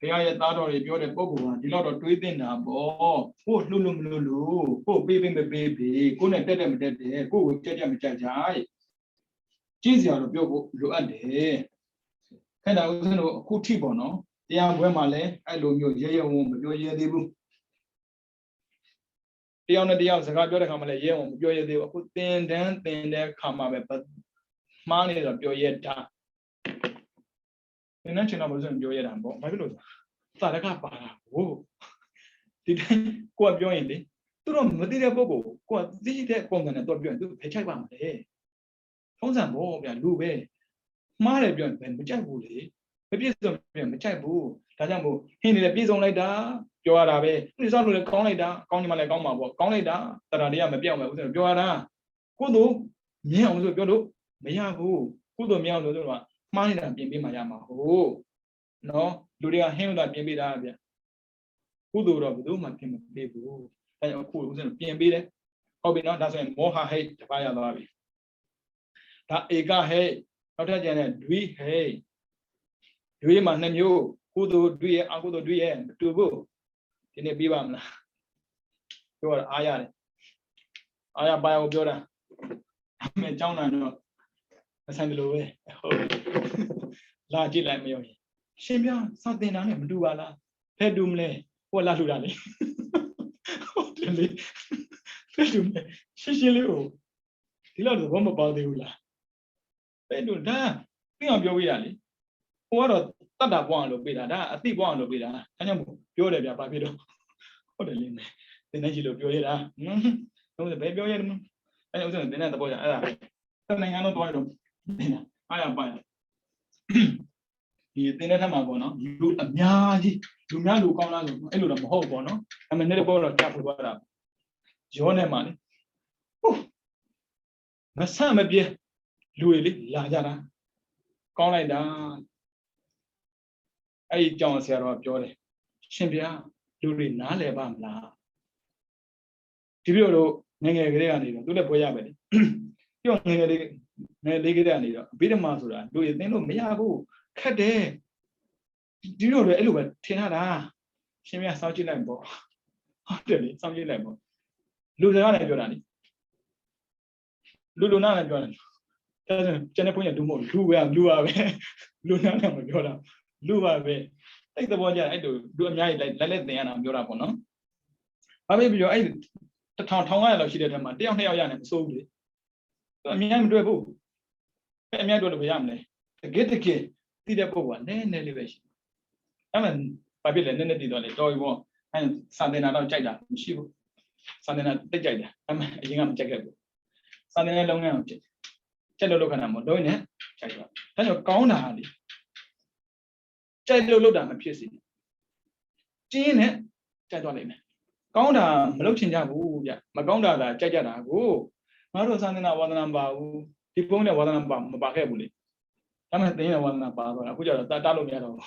ဘုရားရဲ့သားတော်တွေပြောတဲ့ပုဂ္ဂိုလ်ကဒီလောက်တော့တွေးသင့်တာပေါ့ကိုလှလို့မလို့လို့ကိုပေးပေးမပေးပေးကိုနဲ့တက်တက်မတက်တယ်ကိုကိုကြက်ကြက်မကြက်ကြကြည့်စရာတော့ပြောဖို့လိုအပ်တယ်ခင်ဗျာဦးဇင်းတို့အခုထိပေါ့နော်တရားပွဲမှာလည်းအဲ့လိုမျိုးရဲရဲဝံ့မပြောရဲသေးဘူးတယောက်နဲ့တယောက်စကားပြောတဲ့ခါမှာလည်းရဲဝံ့မပြောရဲသေးဘူးအခုသင်တဲ့ခါမှာပဲမှားနေတော့ပြောရဲတာနင်းချင်တော့မလို့ဆိုရင်ပြောရတာပေါ့ဘာဖြစ်လို့သာရကပါတာဟိုဒီတိုင်းကိုကပြောရင်လေသူတို့မသိတဲ့ပုဂ္ဂိုလ်ကိုကသိတဲ့ပုံစံနဲ့တော့ပြောရင်သူဖယ်ချိုက်ပါမလဲထုံးစံပေါ့ဗျာလူပဲမှားတယ်ပြောရင်ဘယ်မကြိုက်ဘူးလေမပြည့်စုံပြန်မကြိုက်ဘူးဒါကြောင့်မို့ဟင်းနေလည်းပြည့်စုံလိုက်တာပြောရတာပဲဒီစားလို့လည်းကောင်းလိုက်တာကောင်းနေမှလည်းကောင်းမှာပေါ့ကောင်းလိုက်တာတရားတရားမပြောင်းမယ်ဦးဆိုပြောရတာကိုယ်တို့မြင်အောင်ဆိုပြောလို့မရဘူးကိုယ်တို့မြင်အောင်လို့ဆိုတော့မှားနေတာပြင်ပေးမှရမှာဟုတ်နော်လူတွေကဟင်းဥတာပြင်ပေးတာဗျကုသိုလ်တော့ဘယ်သူမှပြင်မပေးဘူးအဲအခုဦးဇင်းပြင်ပေးတယ်ဟုတ်ပြီနော်ဒါဆိုရင်မောဟဟိတ်တစ်ပါးရသွားပြီဒါဧကဟိတ်နောက်ထပ်ကျန်တဲ့ဒွိဟိတ်ဒွိမှာ2မျိုးကုသိုလ်ဒွိရဲ့အကုသိုလ်ဒွိရဲ့မတူဘူးဒီနေ့ပြီးပါမလားပြောတာအားရတယ်အားရပါရကိုပြောတာအမေအကြောင်းတော့မဆိုင်လို့ပဲဟုတ်လာကြည့်လိုက်မရောရင်ရှင်ပြစတင်တာနဲ့မတူပါလားဖဲတူမလဲဟိုလာလှူတာလေဟုတ်တယ်လေဖဲတူမလဲရှင်းရှင်းလေးကိုဒီလောက်တော့ဘာမပေါသေးဘူးလားဖဲတူဒါသိအောင်ပြောပြရလေဟိုကတော့တတ်တာပွားအောင်လုပ်ပေးတာဒါအသိပွားအောင်လုပ်ပေးတာဒါကြောင့်ပြောတယ်ဗျာဘာဖြစ်တော့ဟုတ်တယ်လေသင်နေကြီးလို့ပြောရတာဟုတ်တယ်ဘယ်ပြောရလဲအဲ့ဥစ္စာသင်တဲ့သဘောကြအဲ့ဒါတနိုင်ငံလုံးတွားရတော့အားရပါရဒီသင်တဲ့ထက်မှာပေါ့နော်လူအများကြီးလူများလူကောင်းလားဆိုအဲ့လိုတော့မဟုတ်ပေါ့နော်အမှန်နဲ့ပေါ်တော့ကြားဖို့သွားတာရောနေမှာလေဟုတ်မဆန့်မပြေလူတွေလေလာကြတာကောင်းလိုက်တာအဲ့ဒီကြောင်ဆရာတော်ပြောတယ်ရှင်ဗျာလူတွေနားလည်ပါမလားဒီလိုတော့ငငယ်ကလေးကနေတော့သူလည်းပွဲရပဲလေပြောငငယ်လေးကလေးကနေတော့ဗိဓမာဆိုတာလူတွေသိလို့မရဘူးခက်တယ်ဒီလိုလည်းအဲ့လိုပဲထင်ရတာရှင်ဗျာစောင့်ကြည့်လိုက်ပေါ့ဟုတ်တယ်လေစောင့်ကြည့်လိုက်ပေါ့လူစကားလည်းပြောတာလေ Luna and John. Jennifer do more, do well, Lua, Luna and Yoda, Lua. Take the one I do a night like let the Anna Yorapono. I may be your aid. The town I she did my damn hair and sold it. I mean, I'm doing a book. I mean, I do the Yamle. Get the kid, did a book one, then elevation. I mean, Babil and then did on it, or you want, and Sunday night check that. She Sunday night, the jacket. I'm a young jacket. Sunday night long out. Tell a look at them, doing it. Check out. Tell your corner handy. Check a look at my piece. Gene it, check on him. Counter, looking at my counter, check it out. Oh, not something I want to number. People only want to number, but heavily. I'm a thing I want to number. I put that down.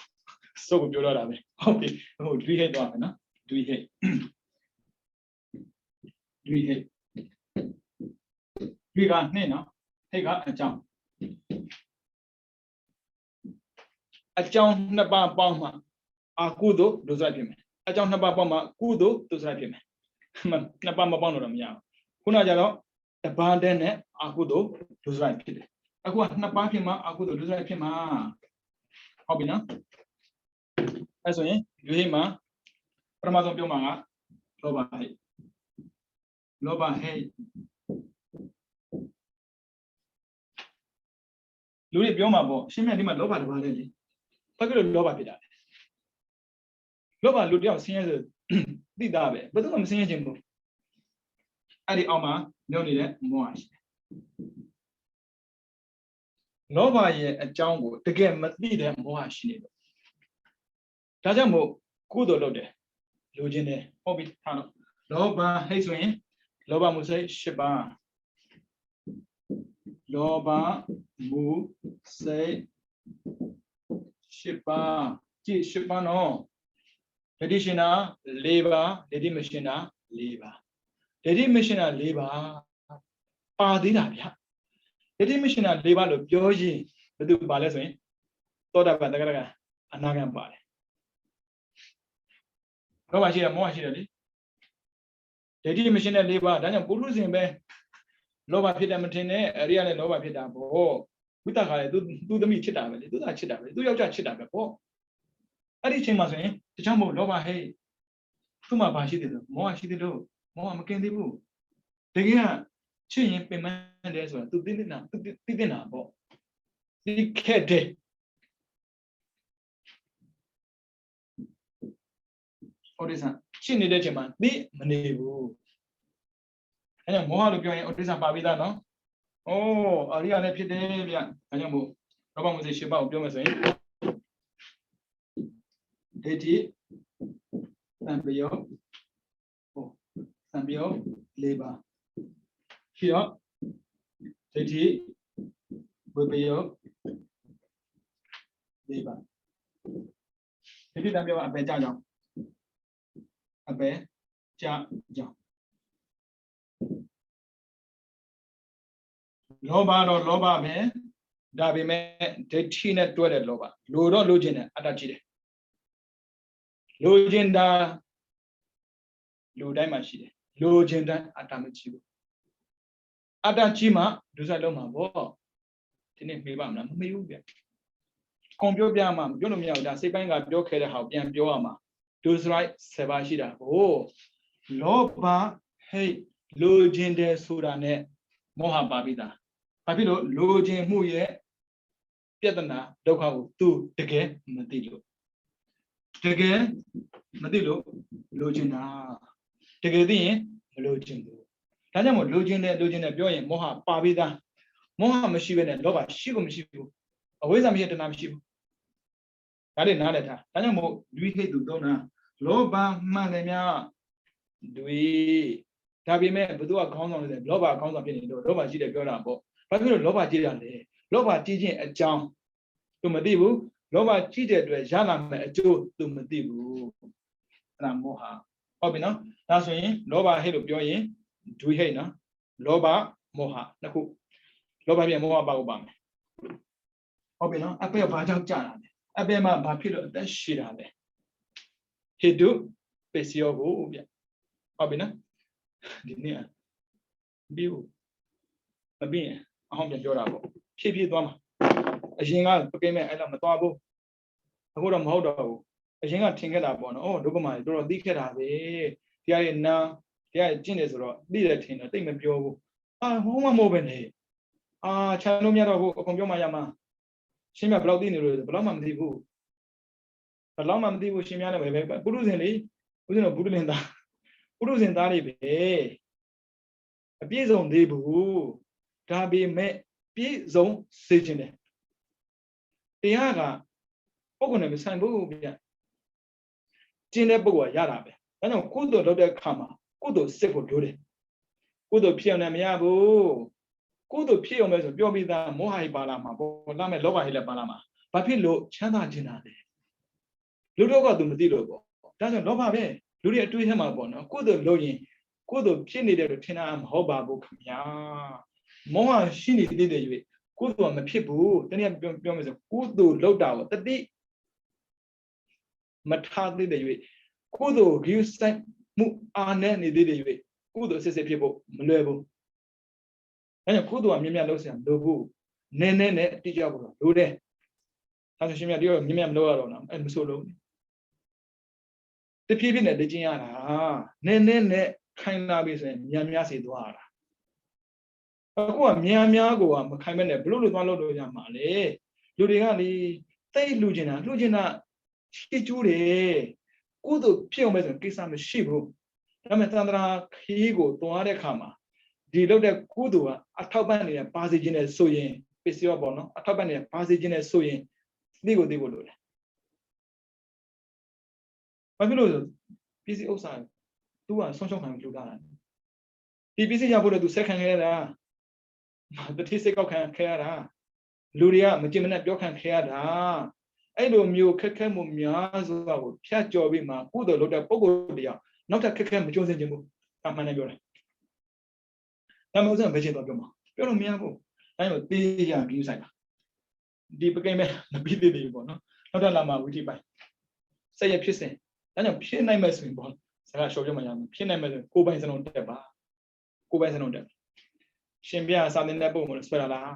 So good, okay. Oh, do we hate one? Do we hate? Do we hate? We got Nina. Take out a jump. A jump, Naba Bama. Akudo, those right him. A jump Naba Bama, Kudo, those right him. Nabama Bonoram Yao. Kunajalo, a bandene, Akudo, those right kid. Aqua Napakima, Akudo, those right him. Hobina. As you him, Ramazon Yomanga, Loba Hay. Louis Biomabo, she made him a lover about it. Look Loba Pida. Loba Ludia senior did that, but I'm saying him. Adi Oma, no need more. Loba ye a jungle, the game must be there more. Tajamo, good or loaded. Lugine, Obi Tano. Loba Hazelin, Loba Muse Sheba. Loba Mu say Shipa Shipano. Additional labor, lady machina, labor. Lady machina labor. Padina. Lady machina labor of Yoji, the do ballet. Thought about the Anagan Bale. No, I see a more actually. Lady machina labor, Daniel Purus in bed. Loba Pita Matine, a real Loba Pita. Oh, with a high, do the meat chita, do that chita, do your chita before. I did change my saying, the jumbo Loba hay. Tuma Bashi did, more she did, more McKendy boo. The year, change payment as well, to dinner, to dinner. The cat day. Or is that? She needed a man, be Manebu. And more to go in Odessa Babida, no? Oh, Ariana Pidavia, and you move. Robin was a ship out, Thomas. Eti, Sambio, oh, Sambio, labor. Here, Eti, Bubio, labor. Eti, Sambio, a better. A bear, Jam. Loba or Loba me, Dabi me, the Tina toilet Loba, Ludo Lugina, Atachide. Lugenda Ludamashide, Lugenda Atamachibu. Atachima, Dusaloma, Bo, Tine Bibam, Mubia. Compubiama, Jonomia, Sepanga, Doka, how Bian Bioma. Those right, Sebashida. Oh, Loba, hey, Lugenda Sudane, Moha Babida. Papilo, Loje Muye, Pietana, Doka, two, Tege, Matilo. Tege, Matilo, Logina. Tege, Login. Tanamo, Logina, Joy, Moha Babida, Moha Mashivan and Loba, Shigum Shibu. Always I'm here to Namshibu. I didn't know that. Tanamo, do we hate to Dona? Loba, Manemia, do we? Tabime, but do a count on the Loba count of it, Loba Gida Gorabo. But Loba Gida, Loba teaching a jump to Madibu, Loba cheated to a Jana, a Joe to Madibu. Moha. Obino, that's when Loba head of Joy, do we hate now? Loba Moha, Naku, Loba be more about Obama. Obino, I pay a Bajam Jana, I pay my Papilo, that shit on there. He do, Pesio, Obino, View. မပြီးရင်အဟောင်းပြန်ပြောတာပေါ့ဖြည်းဖြည်းသွားမှာအရင်ကပကိမဲ့အဲ့လိုမသွားဘူးအခုတော့မဟုတ်တော့ဘူးအရင်ကထင်ခဲ့တာပေါ့နော်ဒုက္ခမကြီးတော်တော်သိခဲ့တာပဲတရားရဲ့နာတရားရဲ့ကျင့်တယ်ဆိုတော့သိတယ်ထင်တယ်တိတ်မပြောဘူးဟောမှမဟုတ်ပဲနဲ့ခြံလို့မရတော့ဘူးအကုန်ပြောမှရမှာရှင်းပြဘယ်လောက်သိနေလို့ဘယ်လောက်မှမသိဘူးဘယ်လောက်မှမသိဘူးရှင်းပြတယ်ပဲပုရုဇဉ်လေးဦးဇင်းတို့ပုရုဇဉ်သားပုရုဇဉ်သားတွေပဲအပြည့်စုံသေးဘူးဒါပေမဲ့ပြည့်စုံစေခြင်းတယ်တရားကပုဂ္ဂိုလ်နဲ့မဆိုင်ဘူးဗျကျင့်တဲ့ပုဂ္ဂိုလ်ကရတာပဲဒါကြောင့်ကုသိုလ်လုပ်တဲ့အခါမှာကုသိုလ်စစ်ကိုလိုတယ်ကုသိုလ်ဖြစ်အောင်လည်းမရဘူးကုသိုလ်ဖြစ်အောင်ပဲဆိုပြောပြီးသားမောဟိပါလာမှာပေါ့လာမဲ့လောဘဟိလည်းပါလာမှာဘာဖြစ်လို့ချမ်းသာခြင်းတာလဲလူတို့ကသူမသိလို့ပေါ့ဒါကြောင့်လောဘပဲလူတွေအတွေးထဲမှာပေါ့နော်ကုသိုလ်လုပ်ရင်ကုသိုလ်ဖြစ်နေတယ်လို့ထင်တာမဟုတ်ပါဘူးခင်ဗျာမောဟရှိနေသေးတယ်၍ကုသိုလ်မဖြစ်ဘူးတနည်းပြောမယ်ဆိုကုသိုလ်လုပ်တာကိုတတိမထားသေးတယ်၍ကုသိုလ်ဂရုစိုက်မှုအာနဲ့နေသေးတယ်၍ကုသိုလ်စစ်စစ်ဖြစ်ဖို့မလွယ်ဘူးအဲကြောင့်ကုသိုလ်ကမြင်မြတ်လုပ်စရာလိုဘူးနည်းနည်းနဲ့တိကျဖို့လိုတယ်ဒါဆိုရှင်မြတ်ပြောမြင်မြတ်မလုပ်ရတော့နော်အဲမဆိုလို့တဖြည်းဖြည်းနဲ့တကျင်ရတာနည်းနည်းနဲ့ခိုင်းလာပြီဆိုရင်များများစီသွားရတာအခုကများများကိုမခိုင်းမဲ့နဲ့ဘလို့လို့သွားလို့ရမှာလေလူတွေကလေတိတ်လှူကျင်တာရှိကျူးတယ်ကုသိုလ်ဖြစ်အောင်ပဲဆိုကိစ္စမရှိဘူးဒါပေမဲ့သန္တရာခီးကိုတွားတဲ့ခါမှာဒီလောက်တဲ့ကုသိုလ်ကအထောက်ပံ့နေတဲ့ပါစီခြင်းနဲ့ဆိုရင်ပစ္စည်းရောပေါ့နော်အထောက်ပံ့နေတဲ့ပါစီခြင်းနဲ့ဆိုရင်သိဖို့လို့လေဘာဖြစ်လို့လဲပစ္စည်းဥစ္စာသူကဆုံးရှုံးခံလူတာဒီပစ္စည်းရဖို့လည်းသူဆက်ခံခဲ့ရတာတတိစိတ်ကောက်ခံခဲ့ရတာလူတွေကမကြင်မနဲ့ပြောခံခဲ့ရတာအဲ့လိုမျိုးခက်ခဲမှုများစွာကိုဖြတ်ကျော်ပြီးမှကုသိုလ်လုပ်တဲ့ပုဂ္ဂိုလ်တရားနောက်ထပ်ခက်ခဲမကြုံစင်ခြင်းဘူးအမှန်နဲ့ပြောတယ်ဒါမှမဟုတ်ဘယ်ချိန်တော့ပြောမှာပြောလို့မရဘူးအဲ့လိုတေးရပြီးဆိုင်တာဒီပကိမဲ့မပြီးသေးဘူးပေါ့နော်နောက်ထပ်လာမှဝိတိပိုင်စိတ်ရဖြစ်စဉ်ဒါကြောင့်ဖြစ်နိုင်မဲ့ဆိုရင်ပေါ့စကားရှော့ပြမှရမယ်ဖြစ်နိုင်မဲ့ဆိုကိုယ်ပိုင်စလုံးတက်ပါကိုယ်ပိုင်စလုံးတက်ရှင်ပြစာသင်တဲ့ပုံကိုဆွဲလာလား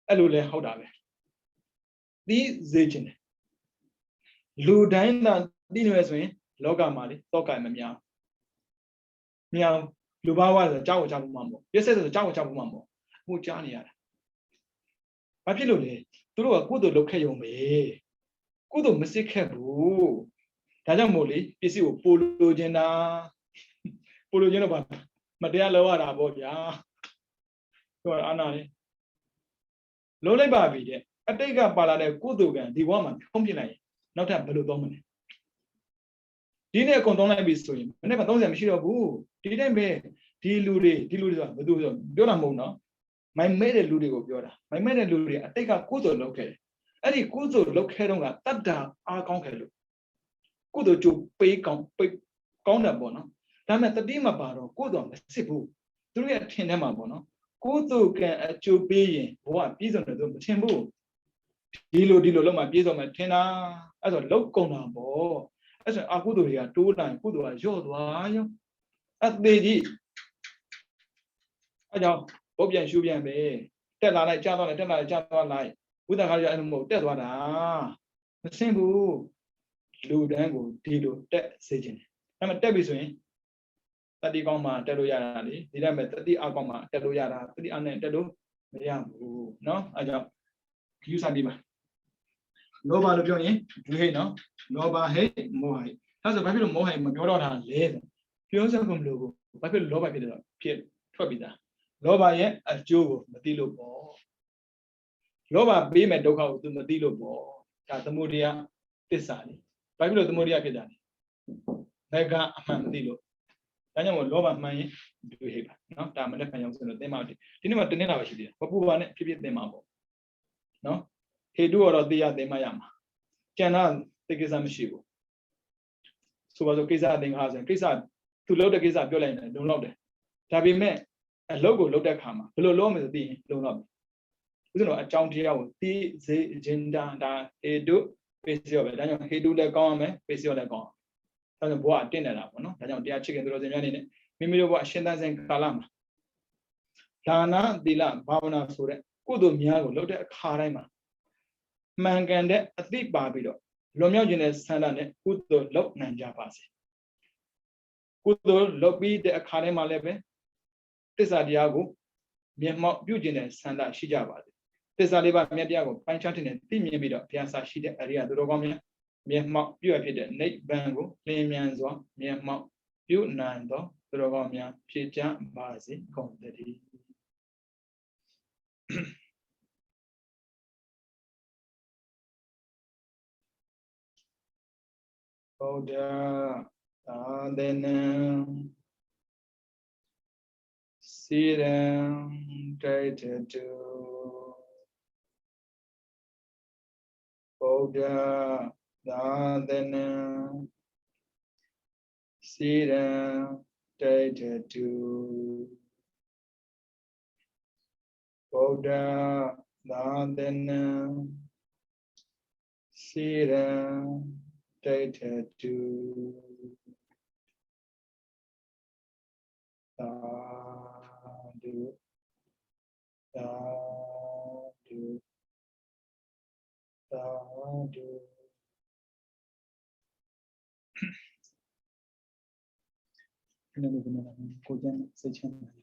အဲ့လိုလဲဟုတ်တာပဲဒီစေခြင်းတယ်လူတိုင်းသာသိနေရဆိုရင်လောကမှာလေတောကမများလူဘာဝဆိုကြောက်ကြောက်မှုမှာပေါ့ပြည့်စက်ဆိုကြောက်ကြောက်မှုမှာပေါ့အခုကြားနေရတာဘာဖြစ်လို့လဲသူတို့ကကုသိုလ်လုပ်ခဲ့ရုံပဲကုသိုလ်မစစ်ခဲ့ဘူးဒါကြောင့်မို့လေပစ္စည်းကိုပို့လို့ခြင်းတော့ပါမတရားလောက်ရတာပေါ့ဗျာသူကအာနာလေလုံးလိုက်ပါပြီတဲ့အတိတ်ကပါလာတဲ့ကုသိုလ်ကံဒီဘဝမှာဖုံးပြလိုက်ရင်နောက်ထပ်ဘယ်လိုသုံးမလဲဒီနေ့အကုန်သုံးလိုက်ပြီဆိုရင်မနေ့က30မရှိတော့ဘူးဒီတိုင်းပဲဒီလူတွေဆိုတာဘယ်သူဆိုပြောတာမဟုတ်နော်မိုင်မဲတဲ့လူတွေကိုပြောတာမိုင်မဲတဲ့လူတွေအတိတ်ကကုသိုလ်လုပ်ခဲ့တယ်အဲ့ဒီကုသိုလ်လုပ်ခဲ့တော့ကတတ္တာအားကောင်းခဲ့လို့ကုသိုလ်ကျိုးပေးကောင်းတယ်ပေါ့နော်ဒါပေမဲ့တတိမပါတော့ကုသိုလ်မစစ်ဘူးသူတို့ရဲ့ထင်ထဲမှာပေါ့နော်ကုသိုလ်ကံအကျိုးပေးရင်ဘဝပြည့်စုံတယ်သူမထင်ဘူးဒီလိုလုံးမှပြည့်စုံမယ်ထင်တာအဲ့ဆိုလောက်ကုန်တာပေါ့အဲ့ဆိုအကုသိုလ်တွေကတိုးတိုင်းကုသိုလ်ကညော့သွားရောအသေးကြီးအဲ့ကြောင့်ဘုတ်ပြန်ရှုပြန်ပဲတက်လာလိုက်ကြာသွားလိုက်တက်လာလိုက်ကြာသွားလိုက်ဝိသခါရအဲ့လိုမဟုတ်တက်သွားတာမဆင်းဘူးလူတန်းကိုဒီလိုတက်စေခြင်းအဲ့မှာတက်ပြီဆိုရင်တတိကောင်းမှတက်လို့ရတာလေဒီတိုင်းပဲတတိအကောင်းမှတက်လို့ရတာတတိအနဲ့တက်လို့မရဘူးเนาะအဲ့ကြောင့်ယူဆပြီးပါလောဘလို့ပြောရင်ဒွေဟိနော်လောဘဟိမောဟိဒါဆိုဘာဖြစ်လို့မောဟိမပြောတော့တာလဲပြောစကုန်မလို့ဘာဖြစ်လို့လောဘဖြစ်တယ်တော့ဖြစ်ထွက်ပြီးသားလောဘရဲ့အကျိုးကိုမသိလို့ပေါ့လောဘပေးမဲ့ဒုက္ခကိုသူမသိလို့ပေါ့ဒါသမုဒယသစ္စာလေဘာဖြစ်လို့သမုဒယဖြစ်တာလဲငကအမှန်မသိလို့ဒါကြောင့်မို့လောဘမှန်ရင်ဒွေဟိပါနော်ဒါမနဲ့ခံရောက်ဆိုတော့သင်ပါဒီနေ့မှတနေ့လာပဲရှိသေးတယ်မပူပါနဲ့ဖြစ်ဖြစ်သင်ပါပေါ့နော်ဟေတုတော့တရားသင်မှရမှာကျန်တာသိကိစ္စမရှိဘူးဆိုပါစို့ကိစ္စသင်္ခါဆိုရင်ကိစ္စသူလုပ်တဲ့ကိစ္စပြောလိုက်ရင်လုံလောက်တယ်ဒါပေမဲ့အလုပ်ကိုလုပ်တဲ့ခါမှာဘယ်လိုလုပ်မလဲသိရင်လုံလောက်ပြီဥစ္စာတော့အကြောင်းတရားကိုသိစေခြင်းဒါဟေတုပေစီရောပဲဒါကြောင့်ဟေတုလည်းကောင်းရမယ်ပေစီရောလည်းကောင်းအောင်ဒါကြောင့်ဘဝတင့်နေတာပေါ့နော်ဒါကြောင့်တရားချစ်ခင်သူတော်စင်များအနေနဲ့မိမိတို့ဘဝအရှင်သန်စဉ်ကာလမှာ ဒါနသီလဘာဝနာဆိုတဲ့ကုသိုလ်များကိုလုပ်တဲ့အခါတိုင်းမှာမှန်ကန်တဲ့အသိပါပြီးတော့လွန်မြောက်ခြင်းတဲ့ဆန္ဒနဲ့ကုသိုလ်လုပ်နိုင်ကြပါစေကုသိုလ်လုပ်ပြီးတဲ့အခါတိုင်းမှာလည်းပဲသစ္စာတရားကိုမျက်မှောက်ပြုခြင်းတဲ့ဆန္ဒရှိကြပါစေသစ္စာလေးပါးမြတ်တရားကိုပိုင်းခြားတဲ့သိမြင်ပြီးတော့ဘုရားစာရှိတဲ့အရိယသူတော်ကောင်းများမျက်မှောက်ပြုအပ်ဖြစ်တဲ့နိဗ္ဗာန်ကိုလင်းမြန်စွာမျက်မှောက်ပြုနိုင်သောသူတော်ကောင်းများဖြစ်ကြပါစေကုန်သတည်းဗုဒ္ဓသာသနာစီရံတိုက်တတုဗုဒ္ဓသာသနာစီရံတိုက်တတုဗုဒ္ဓသာသနာစီရံတိုက်တတုသာဓုသာဓုသာဓုဒီနေ့ကိုကျန်စိတ်ချမ်းသာ